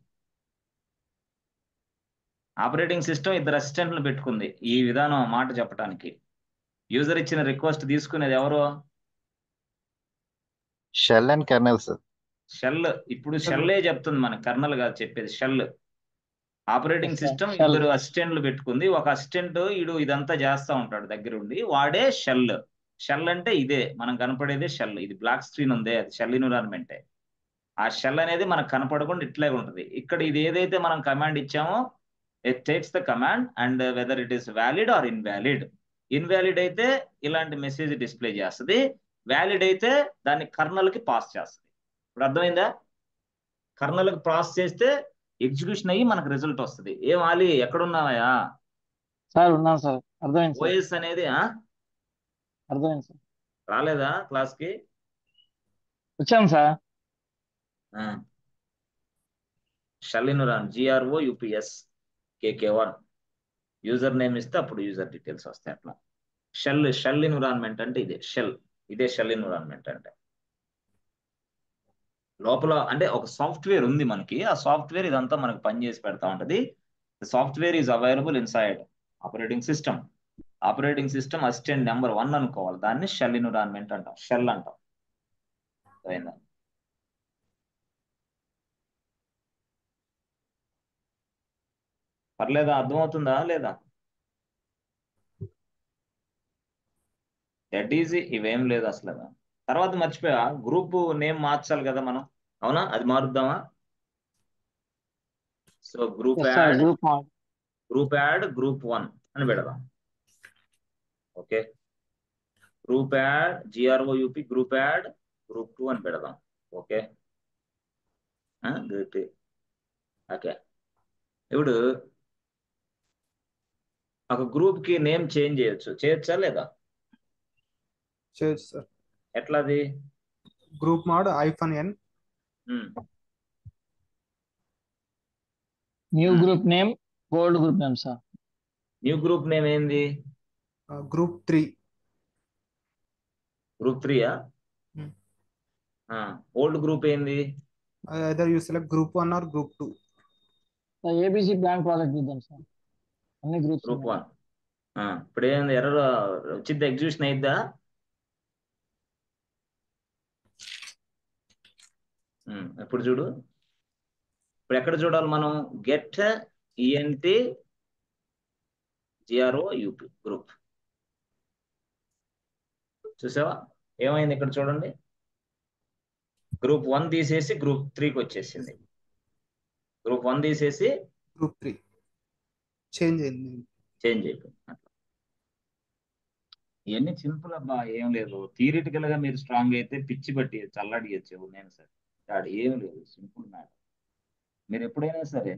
[SPEAKER 1] ఆపరేటింగ్ సిస్టమ్ ఇద్దరు అసిస్టెంట్లు పెట్టుకుంది ఈ విధానం మాట చెప్పడానికి. యూజర్ ఇచ్చిన రిక్వెస్ట్ తీసుకునేది ఎవరు?
[SPEAKER 2] Shell and kernels.
[SPEAKER 1] షెల్. ఇప్పుడు షెల్లే చెప్తుంది మనకు, కర్నల్ కాదు చెప్పేది, షెల్. Operating system
[SPEAKER 4] Shell.
[SPEAKER 1] ఇద్దరు అసిస్టెంట్లు పెట్టుకుంది. ఒక అసిస్టెంట్ ఈడు ఇదంతా చేస్తా ఉంటాడు దగ్గరుండి, వాడే షెల్. షెల్ అంటే ఇదే మనం కనపడేదే షెల్. ఇది బ్లాక్ స్క్రీన్ ఉందే అది షెల్ ఎన్విరాన్మెంటే. ఆ షెల్ అనేది మనకు కనపడకుండా ఇట్లే ఉంటుంది. ఇక్కడ ఇది ఏదైతే మనం కమాండ్ ఇచ్చామో it takes the command and whether it is valid or invalid. Invalid అయితే ఇలాంటి మెసేజ్ డిస్ప్లే చేస్తుంది, వ్యాలిడ్ అయితే దాన్ని కర్నల్ కి పాస్ చేస్తుంది. ఇప్పుడు అర్థమైందా? కర్నల్ కి పాస్ చేస్తే ఎగ్జిక్యూషన్ అయ్యి మనకు రిజల్ట్ వస్తుంది. ఏం ఆలి ఎక్కడున్నావా?
[SPEAKER 4] సార్ ఉన్నాను సార్, అర్థమైంది సార్.
[SPEAKER 1] ఓఎస్ అనేది
[SPEAKER 4] అర్థమైంది సార్.
[SPEAKER 1] రాలేదా క్లాస్ కి?
[SPEAKER 4] వచ్చాను sir.
[SPEAKER 1] Shell ఎన్విరాన్ GROUPS KK1 user name ఇస్తే అప్పుడు యూజర్ డీటెయిల్స్ వస్తాయి. అట్లా షెల్ ఎన్విరాన్మెంట్ అంటే ఇదే షెల్. ఇదే షెల్ ఎన్విరాన్మెంట్ అంటే. లోపల అంటే ఒక సాఫ్ట్వేర్ ఉంది మనకి, ఆ సాఫ్ట్వేర్ ఇదంతా మనకు పనిచేసి పెడతా ఉంటది. Software is available inside operating system. Operating system assistant number 1 అనుకోవాలి, దాన్ని షెల్ ఎన్విరాన్మెంట్ అంటాం, షెల్ అంటాం. అయిందా? పర్లేదా? అర్థమవుతుందా లేదా? దట్ ఈజీ, ఇవేం లేదు అసలు. తర్వాత మర్చిపోయా, గ్రూప్ నేమ్ మార్చాలి కదా మనం, అవునా? అది మారుద్దామా? సో గ్రూప్ యాడ్ గ్రూప్ 1 అని పెడదాం. Okay, group add GROUP group add group 2 అని పెడదాం. Okay good. ఓకే, ఇప్పుడు ఒక గ్రూప్ కి నేమ్ చేంజ్ చేయొచ్చా లేదా?
[SPEAKER 3] చేయొచ్చు సార్.
[SPEAKER 1] ఎట్లాది?
[SPEAKER 3] Group mod -n.
[SPEAKER 4] New group name, old group name sir.
[SPEAKER 1] New group name ఏంది?
[SPEAKER 3] గ్రూప్ 3.
[SPEAKER 1] గ్రూప్ 3యా? ఓల్డ్ గ్రూప్ ఏంది?
[SPEAKER 3] either you select group 1 or group 2.
[SPEAKER 4] ABC bank project ఇద్దాం సార్, అన్ని గ్రూప్స్.
[SPEAKER 1] గ్రూప్ 1. ఇప్పుడు ఏంది ఎర్రర్ వచ్చింది? ఎగ్జిక్యూషన్ అయిద్దా? ఇప్పుడు చూడు, ఇప్పుడు ఎక్కడ చూడాలి మనం? Get ENT GROUP group. చూసావా ఏమైంది? ఇక్కడ చూడండి, గ్రూప్ 1 తీసేసి గ్రూప్ 3కి వచ్చేసింది. గ్రూప్ 1 తీసేసి
[SPEAKER 3] గ్రూప్ 3 చేంజ్ అయింది.
[SPEAKER 1] అయిపోయింది. ఇవన్నీ సింపుల్ అబ్బా, ఏం లేదు. థియరిటికల్ గా మీరు స్ట్రాంగ్ అయితే పిచ్చి బట్టి చల్లడియచ్చు. నేను సరే అది ఏం లేదు, సింపుల్ మ్యాటర్. మీరు ఎప్పుడైనా సరే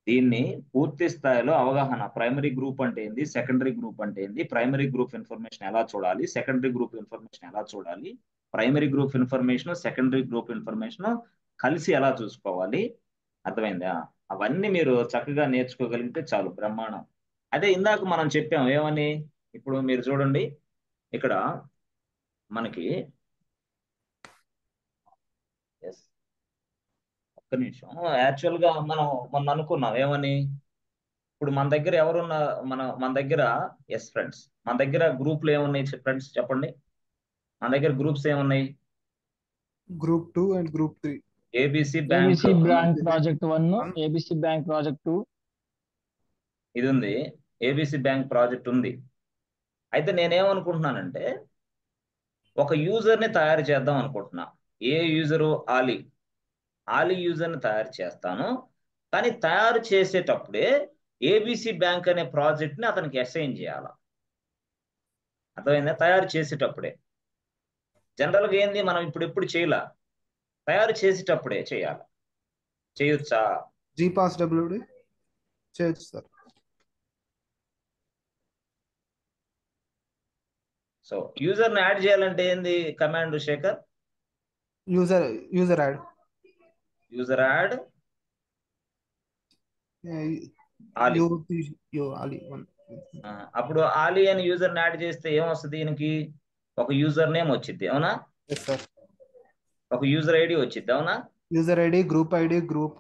[SPEAKER 1] దీన్ని పూర్తి స్థాయిలో అవగాహన, ప్రైమరీ గ్రూప్ అంటే ఏంది, సెకండరీ గ్రూప్ అంటే ఏంది, ప్రైమరీ గ్రూప్ ఇన్ఫర్మేషన్ ఎలా చూడాలి, సెకండరీ గ్రూప్ ఇన్ఫర్మేషన్ ఎలా చూడాలి, primary group information secondary group information కలిసి ఎలా చూసుకోవాలి, అర్థమైందా? అవన్నీ మీరు చక్కగా నేర్చుకోగలిగితే చాలు, బ్రహ్మాండం. అదే ఇందాక మనం చెప్పాం ఏమని, ఇప్పుడు మీరు చూడండి ఇక్కడ మనకి ఒక్క నిమిషం, యాక్చువల్ గా మనం మొన్న అనుకున్నాం ఏమని, ఇప్పుడు మన దగ్గర ఎవరున్నా, మన దగ్గర ఫ్రెండ్స్, మన దగ్గర గ్రూప్లు ఏమున్నాయి ఫ్రెండ్స్ చెప్పండి? మన దగ్గర గ్రూప్స్ ఏమున్నాయి?
[SPEAKER 3] Group 2 and group 3.
[SPEAKER 1] ABC
[SPEAKER 4] bank
[SPEAKER 1] bank
[SPEAKER 4] project 1, ABC bank project 2
[SPEAKER 1] ఇది ఉంది, ABC బ్యాంక్ ప్రాజెక్ట్ ఉంది. అయితే నేనేమనుకుంటున్నానంటే ఒక యూజర్ ని తయారు చేద్దాం అనుకుంటున్నా. ఏ యూజరు? ఆలి యూజర్ ని తయారు చేస్తాను, కానీ తయారు చేసేటప్పుడే ABC బ్యాంక్ అనే ప్రాజెక్ట్ ని అతనికి అసైన్ చేయాల. అర్థమైందా? తయారు చేసేటప్పుడే. జనరల్ గా ఏంది, మనం ఇప్పుడు చేయాల, తయారు చేసేటప్పుడే చేయాలి. చేయొచ్చా?
[SPEAKER 3] GPassWD చేయొచ్చు సార్.
[SPEAKER 1] సో యూజర్ ని యాడ్ చేయాలంటే ఏంది command Shekhar?
[SPEAKER 3] User add.
[SPEAKER 1] User add Ali.
[SPEAKER 3] Ali one.
[SPEAKER 1] అప్పుడు ఆలి అని యూజర్ యాడ్ చేస్తే ఏమొస్తుంది? దీనికి ఒక యూజర్ నేమ్ వచ్చింది, అవునా?
[SPEAKER 3] Yes sir.
[SPEAKER 1] ఒక యూజర్ ఐడి వచ్చింది, అవునా?
[SPEAKER 3] యూజర్ ఐడి, గ్రూప్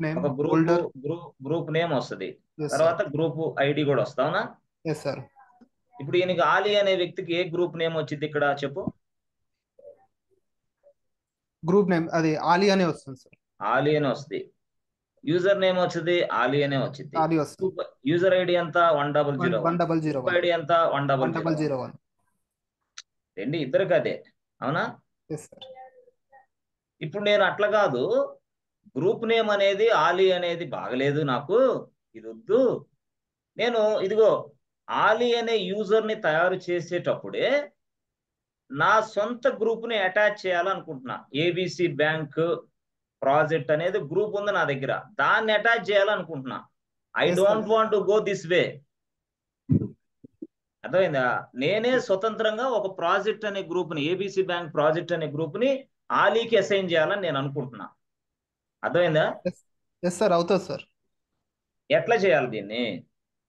[SPEAKER 3] నేమ్,
[SPEAKER 1] ఒక
[SPEAKER 3] ఫోల్డర్.
[SPEAKER 1] గ్రూప్ నేమ్ వస్తుంది, తర్వాత గ్రూప్ ఐడి కూడా వస్తుంది, అవునా?
[SPEAKER 3] Yes sir.
[SPEAKER 1] ఇప్పుడు ఈయనకి ఆలి అనే వ్యక్తికి ఏ గ్రూప్ నేమ్ వచ్చింది ఇక్కడ చెప్పు?
[SPEAKER 3] గ్రూప్ నేమ్ అది ఆలి అనే వస్తుంది సార్.
[SPEAKER 1] ఆలి అని వస్తుంది. యూజర్ నేమ్ వచ్చింది ఆలి అనే వచ్చింది.
[SPEAKER 3] ఆలి వస్తుంది.
[SPEAKER 1] యూజర్ ఐడి ఎంత? 1001. గ్రూప్ ఐడి ఎంత? 1001. రెండు ఇద్దరికి అదే, అవునా?
[SPEAKER 3] Yes sir.
[SPEAKER 1] ఇప్పుడు నేను అట్లా కాదు, గ్రూప్ నేమ్ అనేది ఆలి అనేది బాగలేదు, నాకు ఇది వద్దు, నేను ఇదిగో ఆలి అనే యూజర్ ని తయారు చేసేటప్పుడే నా సొంత గ్రూప్ ని అటాచ్ చేయాలనుకుంటున్నా. ఏబిసి బ్యాంక్ ప్రాజెక్ట్ అనేది గ్రూప్ ఉంది నా దగ్గర, దాన్ని అటాచ్ చేయాలనుకుంటున్నా. I don't want to go this way. అర్థమైందా? నేనే స్వతంత్రంగా ఒక ప్రాజెక్ట్ అనే గ్రూప్ ని, ఏబిసి బ్యాంక్ ప్రాజెక్ట్ అనే గ్రూప్ ని ఆలీకి అసైన్ చేయాలని నేను అనుకుంటున్నా. అర్థమైందా?
[SPEAKER 3] ఎస్ సార్, అవుతుంది సార్.
[SPEAKER 1] ఎట్లా చేయాలి దీన్ని?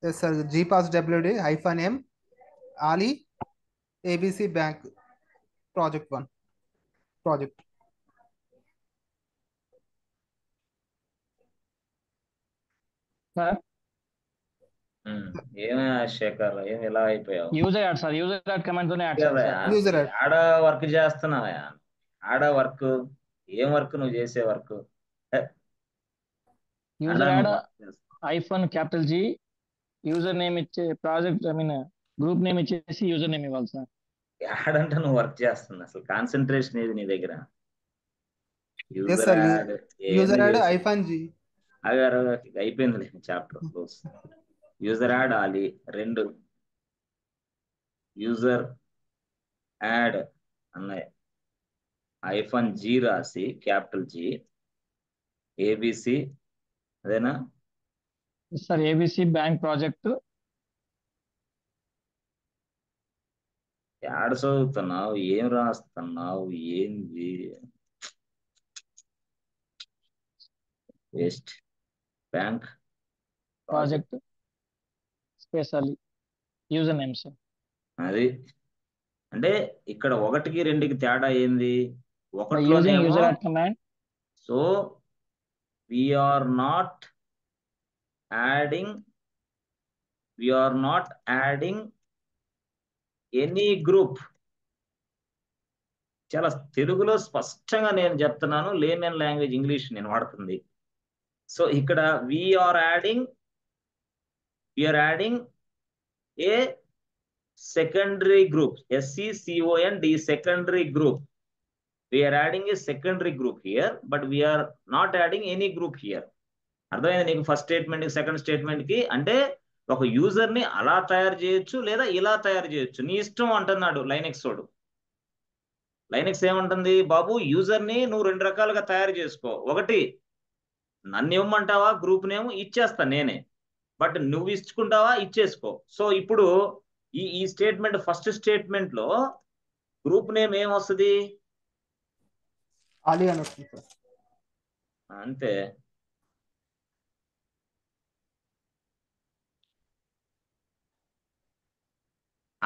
[SPEAKER 3] ఎస్ సార్, GPASWD -M ఆలి ఏబిసి బ్యాంక్ ప్రాజెక్ట్ 1 ప్రాజెక్ట్.
[SPEAKER 1] ఏమే శేఖర్, ఏమి ఇలా అయిపోయావు?
[SPEAKER 4] User add sir, user add command తోనే యాడ్ చేయాలి సార్.
[SPEAKER 3] User add.
[SPEAKER 1] ఆడ వర్క్ చేస్తున్నావా? ఆడ వర్క్ ఏం వర్క్ నువ్వు చేసే work?
[SPEAKER 4] User add -G user name ఇచ్చే ప్రాజెక్ట్, గ్రూప్ నేమ్ ఇచ్చేసి యూజర్ నేమ్ ఇవ్వాలి సార్.
[SPEAKER 1] యాడంటే నువ్వు వర్క్ చేస్తుంది, అసలు కాన్సన్ట్రేషన్ ఏది నీ దగ్గర?
[SPEAKER 3] Yes sir, user add -G.
[SPEAKER 1] అగారు అయిపోయింది chapter close. User add Ali 2, user add అన్నాయి -G రాసి G ఏబిసి, అదేనా
[SPEAKER 4] సార్? ABC bank project.
[SPEAKER 1] యాడ చదువుతున్నావు? ఏం రాస్తున్నావు? ఏంది waste? Bank
[SPEAKER 4] project special user name sir.
[SPEAKER 1] అది అంటే ఇక్కడ 1కి 2కి తేడా ఏంది?
[SPEAKER 4] User add command.
[SPEAKER 1] So we are not adding any group. చాలా తెలుగులో స్పష్టంగా నేను చెప్తున్నాను, లేమన్ లాంగ్వేజ్ ఇంగ్లీష్ నేను వాడుతుంది. సో ఇక్కడ we're adding a secondary group, SECOND secondary group. We're adding a secondary group here, but we're not adding any group here. అర్థమైంది నీకు? ఫస్ట్ స్టేట్మెంట్ కి సెకండ్ స్టేట్మెంట్ కి. అంటే ఒక యూజర్ ని అలా తయారు చేయొచ్చు, లేదా ఇలా తయారు చేయొచ్చు, నీ ఇష్టం అంటున్నాడు లైనెక్స్ వాడు. లైనెక్స్ ఏమంటుంది? బాబు యూజర్ ని నువ్వు 2 రకాలుగా తయారు చేసుకో. ఒకటి, నన్ను ఇవ్వమంటావా గ్రూప్ నేమ్? ఇచ్చేస్తా నేనే, బట్ నువ్వు ఇచ్చుకుంటావా? ఇచ్చేసుకో. సో ఇప్పుడు ఈ స్టేట్మెంట్, ఫస్ట్ స్టేట్మెంట్ లో గ్రూప్ నేమ్ ఏమొస్తుంది?
[SPEAKER 3] ఆలి అని వస్తుంది సార్.
[SPEAKER 1] అంతే.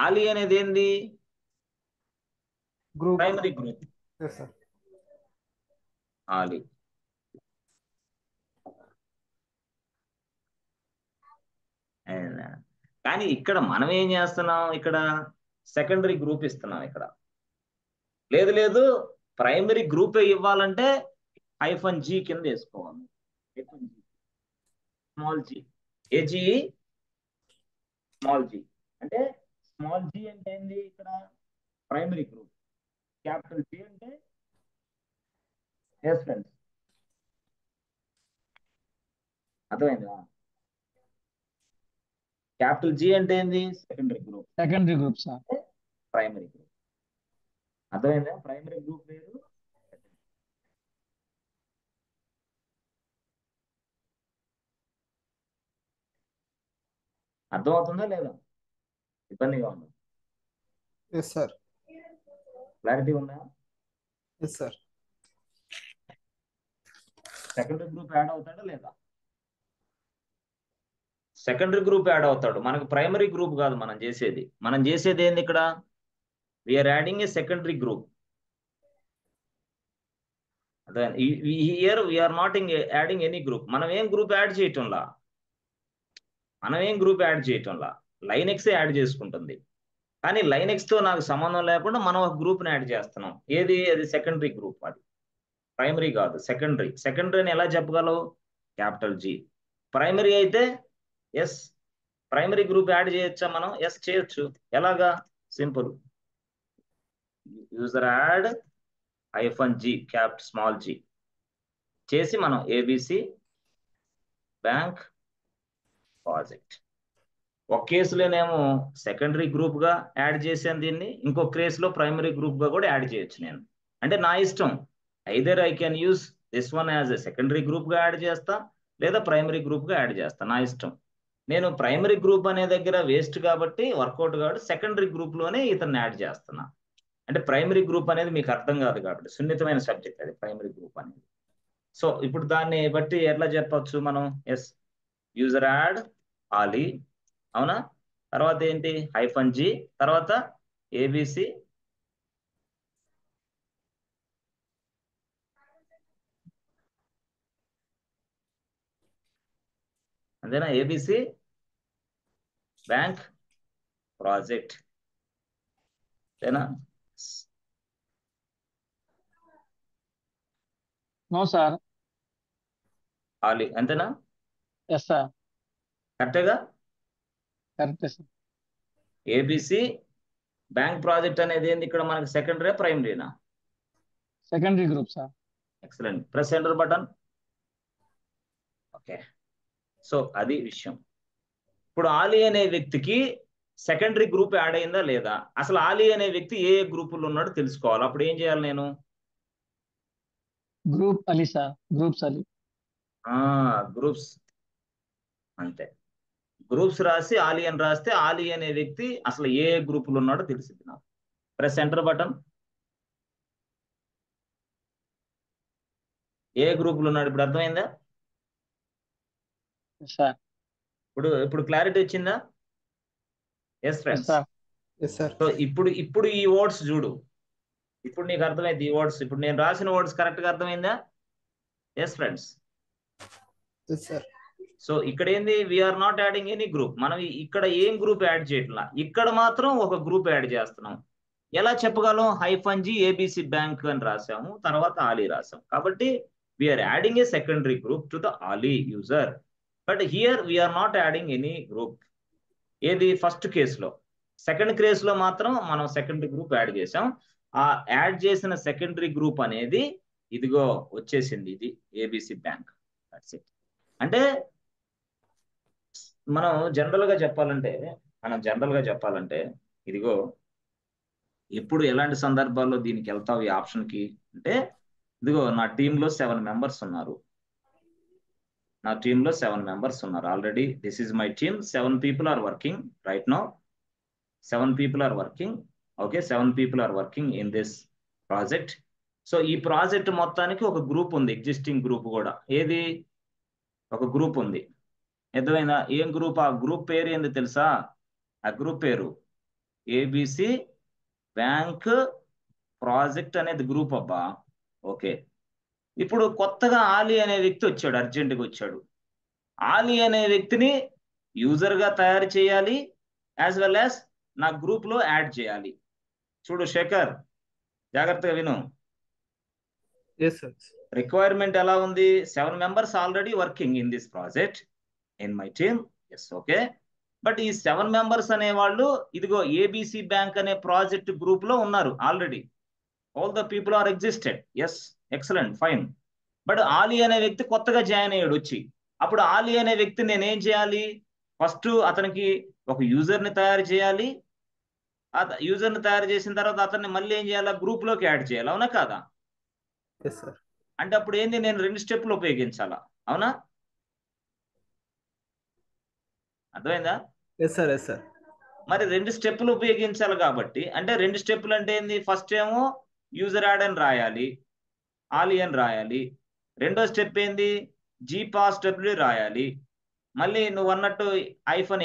[SPEAKER 1] ఆలి అనేది ఏంది?
[SPEAKER 3] Group,
[SPEAKER 1] primary group.
[SPEAKER 3] Yes sir.
[SPEAKER 1] Ali కానీ ఇక్కడ మనం ఏం చేస్తున్నాం? ఇక్కడ సెకండరీ గ్రూప్ ఇస్తున్నాం. ఇక్కడ లేదు ప్రైమరీ గ్రూపే ఇవ్వాలంటే -G కింద వేసుకోవాలి. Small g, AG small g. అంటే స్మాల్ g అంటే ఏంది? ఇక్కడ ప్రైమరీ గ్రూప్. క్యాపిటల్ G అంటే ఎస్ ఫ్రెండ్స్, అర్థమైందా? క్యాపిటల్ G అంటే ఏంది? Secondary group.
[SPEAKER 4] Secondary group sir.
[SPEAKER 1] Primary group. అర్థమైందా? ప్రైమరీ గ్రూప్ వేరు. అర్థమవుతుందా లేదా? ఇబ్బందిగా ఉందా?
[SPEAKER 3] Yes sir.
[SPEAKER 1] క్లారిటీ ఉందా?
[SPEAKER 3] Yes sir.
[SPEAKER 1] Secondary group add అవుతాడా లేదా? సెకండరీ గ్రూప్ యాడ్ అవుతాడు. మనకు ప్రైమరీ గ్రూప్ కాదు మనం చేసేది. మనం చేసేది ఏంది ఇక్కడ? We're adding a secondary group. Here we're not adding any group. మనం ఏం గ్రూప్ యాడ్ చేయటంలా, లైనెక్స్ యాడ్ చేసుకుంటుంది. కానీ లైనెక్స్ తో నాకు సంబంధం లేకుండా మనం ఒక గ్రూప్ని యాడ్ చేస్తున్నాం. ఏది? అది సెకండరీ గ్రూప్. అది ప్రైమరీ కాదు, సెకండరీ. సెకండరీ అని ఎలా చెప్పగలవు? Capital G. ప్రైమరీ అయితే ఎస్, ప్రైమరీ గ్రూప్ యాడ్ చేయొచ్చా మనం? ఎస్ చేయొచ్చు. ఎలాగా? Simple. User add -G small g చేసి మనం ABC బ్యాంక్ ప్రాజెక్ట్. ఒక కేసులోనేమో సెకండరీ గ్రూప్ గా యాడ్ చేసాను దీన్ని, ఇంకో కేసులో ప్రైమరీ గ్రూప్ గా కూడా యాడ్ చేయొచ్చు నేను. అంటే నా ఇష్టం. Either I can use this one as a secondary group గా యాడ్ చేస్తా, లేదా ప్రైమరీ గ్రూప్ గా యాడ్ చేస్తా. నా ఇష్టం. నేను ప్రైమరీ గ్రూప్ అనే దగ్గర వేస్ట్ కాబట్టి, వర్కౌట్ కాబట్టి సెకండరీ గ్రూప్ లోనే ఇతన్ని యాడ్ చేస్తున్నా. అంటే ప్రైమరీ గ్రూప్ అనేది మీకు అర్థం కాదు కాబట్టి సున్నితమైన సబ్జెక్ట్ అది ప్రైమరీ గ్రూప్ అనేది. సో ఇప్పుడు దాన్ని బట్టి ఎట్లా చెప్పొచ్చు మనం? ఎస్, యూజర్ యాడ్ ఆలీ, అవునా? తర్వాత ఏంటి? -G, తర్వాత ABC అంతేనా? ABC బ్యాంక్ ప్రాజెక్ట్, అంతేనా?
[SPEAKER 4] No sir.
[SPEAKER 1] ఆలీ అంతేనా?
[SPEAKER 4] Yes sir.
[SPEAKER 1] కరెక్టేగా?
[SPEAKER 4] Correct sir.
[SPEAKER 1] ABC bank project అనేది ఏంది ఇక్కడ మనకి? సెకండరీ ప్రైమరీనా?
[SPEAKER 4] Secondary group sir.
[SPEAKER 1] Excellent. Press enter button. Okay, so అది విషయం. ఇప్పుడు ఆలీ అనే వ్యక్తికి సెకండరీ గ్రూప్ యాడ్ అయిందా లేదా? అసలు ఆలీ అనే వ్యక్తి ఏ గ్రూపుల్లో ఉన్నాడో తెలుసుకోవాలి. అప్పుడు ఏం చేయాలి నేను?
[SPEAKER 4] Group Ali sir. Groups Ali.
[SPEAKER 1] Groups, అంతే. గ్రూప్స్ రాసి ఆలీ అని రాస్తే ఆలీ అనే వ్యక్తి అసలు ఏ గ్రూపులో ఉన్నాడో తెలిసింది నాకు. Press enter button. ఏ గ్రూపులో ఉన్నాడు ఇప్పుడు అర్థమైందా?
[SPEAKER 4] సార్
[SPEAKER 1] ఇప్పుడు క్లారిటీ వచ్చిందా? Yes friends. సో ఇప్పుడు ఈ వర్డ్స్ చూడు. ఇప్పుడు నీకు అర్థమైంది ఈ వర్డ్స్. ఇప్పుడు నేను రాసిన వర్డ్స్ కరెక్ట్ గా అర్థమైందా? Yes friends. సో ఇక్కడ ఏంది? We're not adding any group. మనం ఇక్కడ ఏం గ్రూప్ యాడ్ చేయట్లా, ఇక్కడ మాత్రం ఒక గ్రూప్ యాడ్ చేస్తున్నాం. ఎలా చెప్పగలం? -G ABC బ్యాంక్ అని రాసాము, తర్వాత ఆలీ రాసాం. కాబట్టి we're adding a secondary group to the Ali user. But here we're not adding any group. ఏది? ఫస్ట్ కేసులో. సెకండ్ కేసులో మాత్రం మనం సెకండరీ గ్రూప్ యాడ్ చేసాం. ఆ యాడ్ చేసిన సెకండరీ గ్రూప్ అనేది ఇదిగో వచ్చేసింది. ఇది ABC బ్యాంక్. అంటే మనం జనరల్ గా చెప్పాలంటే ఇదిగో ఎప్పుడు ఎలాంటి సందర్భాల్లో దీనికి వెళ్తావు ఈ ఆప్షన్ కి అంటే, ఇదిగో నా టీంలో 7 మెంబర్స్ ఉన్నారు. Already this is my team. 7 people are working right now. 7 people are working. Okay, 7 people are working in this project. So ఈ ప్రాజెక్ట్ మొత్తానికి ఒక గ్రూప్ ఉంది, ఎగ్జిస్టింగ్ గ్రూప్ కూడా. ఏది? ఒక గ్రూప్ ఉంది. అర్థమైందా? ఏం గ్రూప్? ఆ గ్రూప్ పేరు ఏంది తెలుసా? ఆ గ్రూప్ పేరు ABC బ్యాంక్ ప్రాజెక్ట్ అనేది గ్రూప్ అబ్బా. ఓకే, ఇప్పుడు కొత్తగా ఆలీ అనే వ్యక్తి వచ్చాడు, అర్జెంటుగా వచ్చాడు. ఆలీ అనే వ్యక్తిని యూజర్ గా తయారు చేయాలి, యాజ్ వెల్ యాజ్ నా గ్రూప్ లో యాడ్ చేయాలి. చూడు శేఖర్, జాగ్రత్తగా విను. రిక్వైర్మెంట్ ఎలా ఉంది? 7 members already working in this project in my team. Yes, okay. But ఈ 7 members అనేవాళ్ళు ఇదిగో ABC బ్యాంక్ అనే ప్రాజెక్ట్ గ్రూప్ లో ఉన్నారు already. All the people are existed. Yes, excellent, fine. But Ali అనే వ్యక్తి కొత్తగా జాయిన్ అయ్యాడు వచ్చి. అప్పుడు ఆలీ అనే వ్యక్తి నేనేం చేయాలి? ఫస్ట్ అతనికి ఒక యూజర్ని తయారు చేయాలి. యూజర్ని తయారు చేసిన తర్వాత అతన్ని మళ్ళీ ఏం చేయాలి? గ్రూప్ లోకి యాడ్ చేయాలి. అవునా కాదా? అంటే అప్పుడు ఏంది? నేను 2 స్టెప్లు ఉపయోగించాలా? అవునా? అర్థమైందా? మరి 2 స్టెప్లు ఉపయోగించాలి కాబట్టి, అంటే 2 స్టెప్లు అంటే ఏంది? ఫస్ట్ ఏమో యూజర్ యాడ్ అని రాయాలి, ఆలీ అని రాయాలి. రెండో స్టెప్ ఏంది, జీ పాస్ డబ్ల్యూ రాయాలి, మళ్ళీ నువ్వు అన్నట్టు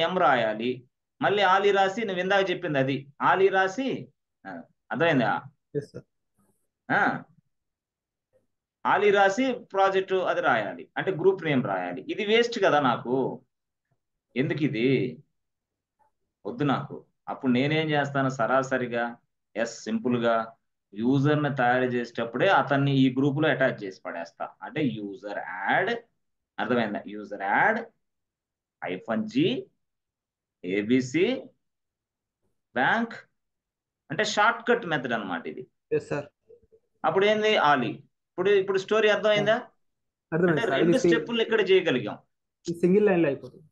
[SPEAKER 1] -m రాయాలి, మళ్ళీ ఆలీ రాసి నువ్వు ఇందాక చెప్పింది అది ఆలీ రాసి, అర్థమైందా?
[SPEAKER 3] Yes sir.
[SPEAKER 1] ఆలీ రాసి ప్రాజెక్టు అది రాయాలి, అంటే గ్రూప్ నేమ్ రాయాలి. ఇది వేస్ట్ కదా నాకు, ఎందుకు ఇది వద్దు నాకు. అప్పుడు నేనేం చేస్తాను, సరాసరిగా సింపుల్గా యూజర్ని తయారు చేసేటప్పుడే అతన్ని ఈ గ్రూపులో అటాచ్ చేసి పడేస్తా. అంటే యూజర్ యాడ్, అర్థమైందా? User add -g ABC bank, అంటే షార్ట్ కట్ మెథడ్ అనమాట ఇది.
[SPEAKER 3] Yes sir.
[SPEAKER 1] అప్పుడు ఏంది ఆలీ. ఇప్పుడు స్టోరీ అర్థమైందా? అంటే రెండు స్టెప్పులు ఇక్కడ చేయగలిగాం,
[SPEAKER 3] సింగిల్ లైన్ లో అయిపోతుంది.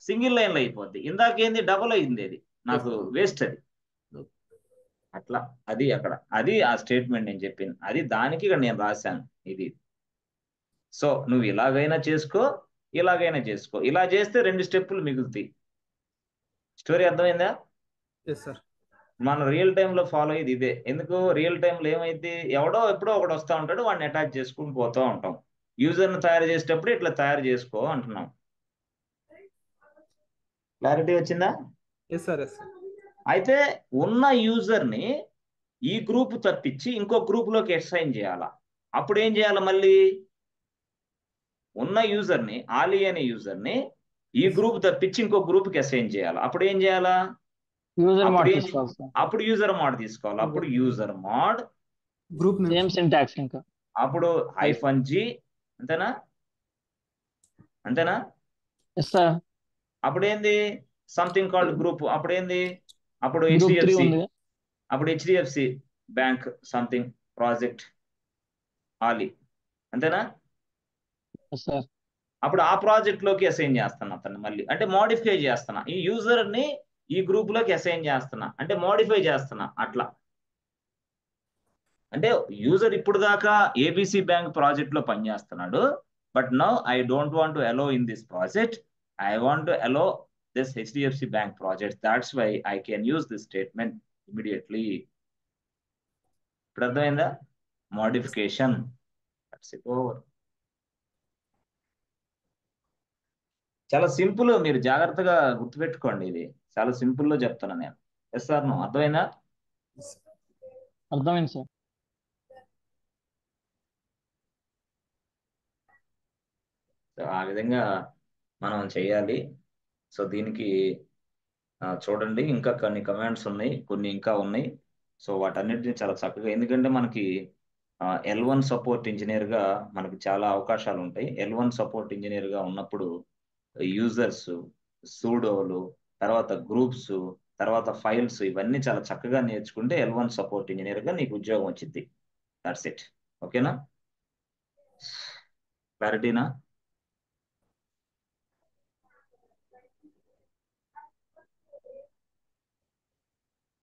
[SPEAKER 1] సింగిల్ లైన్ లో అయిపోద్ది. ఇందాకేంది డబుల్ అయింది, అది నాకు వేస్ట్ అది. అట్లా అది అక్కడ అది ఆ స్టేట్మెంట్ నేను చెప్పింది అది, దానికి ఇక్కడ నేను రాశాను ఇది. సో నువ్వు ఇలాగైనా చేసుకో, ఇలాగైనా చేసుకో, ఇలా చేస్తే 2 స్టెప్పులు మిగులుతాయి. స్టోరీ అర్థమైందా?
[SPEAKER 3] Yes sir.
[SPEAKER 1] మనం రియల్ టైంలో ఫాలో అయ్యేది ఇదే. ఎందుకు రియల్ టైంలో ఏమైంది, ఎవడో ఎప్పుడో ఒకడు వస్తూ ఉంటాడు, వాడిని అటాచ్ చేసుకుని పోతూ ఉంటాం. యూజర్ని తయారు చేసేటప్పుడు ఇట్లా తయారు చేసుకో అంటున్నాం. క్లారిటీ వచ్చిందా?
[SPEAKER 3] Yes sir. Yes sir.
[SPEAKER 1] అయితే ఉన్న యూజర్ని ఈ గ్రూప్ తప్పించి ఇంకో గ్రూప్లోకి అసైన్ చేయాలా. అప్పుడు ఏం చేయాలి, మళ్ళీ ఉన్న యూజర్ని ఆలీ అనే యూజర్ని ఈ గ్రూప్ తప్పించి ఇంకో గ్రూప్కి అసైన్ చేయాలి. అప్పుడు ఏం చేయాలా, అప్పుడు యూజర్ మోడ్ తీసుకోవాలి. అప్పుడు user mode
[SPEAKER 3] group
[SPEAKER 4] same syntax ఇంకా,
[SPEAKER 1] అప్పుడు -g, అంతేనా? అప్పుడు ఏంది సంథింగ్ కాల్డ్ గ్రూప్. అప్పుడు ఏంది, అప్పుడు HDFC bank something project Ali, అంతేనా? అప్పుడు ఆ ప్రాజెక్ట్ లోకి అసైన్ చేస్తున్నా అతన్ని మళ్ళీ, అంటే మోడిఫై చేస్తున్నా ఈ యూజర్ ని ఈ గ్రూప్ లోకి అసైన్ చేస్తున్నా, అంటే మోడిఫై చేస్తున్నా. అట్లా అంటే యూజర్ ఇప్పుడు దాకా ఏబిసి బ్యాంక్ ప్రాజెక్ట్ లో పనిచేస్తున్నాడు, but now I don't want to allow in this project, I want to allow this HDFC bank project, that's why I can use this statement immediately. ఇప్పుడు అర్థమైందా? Modification, that's it, over. చాలా simple, మీరు జాగ్రత్తగా గుర్తుపెట్టుకోండి, ఇది చాలా సింపుల్ లో చెప్తున్నా నేను. ఎస్ సార్, నో అర్థమైందా?
[SPEAKER 4] అర్థమైంది సార్.
[SPEAKER 1] ఆ విధంగా మనం చేయాలి. సో దీనికి చూడండి, ఇంకా కొన్ని కమాండ్స్ ఉన్నాయి, కొన్ని ఇంకా ఉన్నాయి. సో వాటన్నిటిని చాలా చక్కగా, ఎందుకంటే మనకి L1 సపోర్ట్ ఇంజనీర్గా మనకి చాలా అవకాశాలు ఉంటాయి. L1 సపోర్ట్ ఇంజనీర్గా ఉన్నప్పుడు యూజర్స్, సూడోలు, తర్వాత గ్రూప్స్, తర్వాత ఫైల్స్, ఇవన్నీ చాలా చక్కగా నేర్చుకుంటే L1 సపోర్ట్ ఇంజనీర్గా నీకు ఉద్యోగం వచ్చింది. That's it. ఓకేనా? క్లారిటీనా?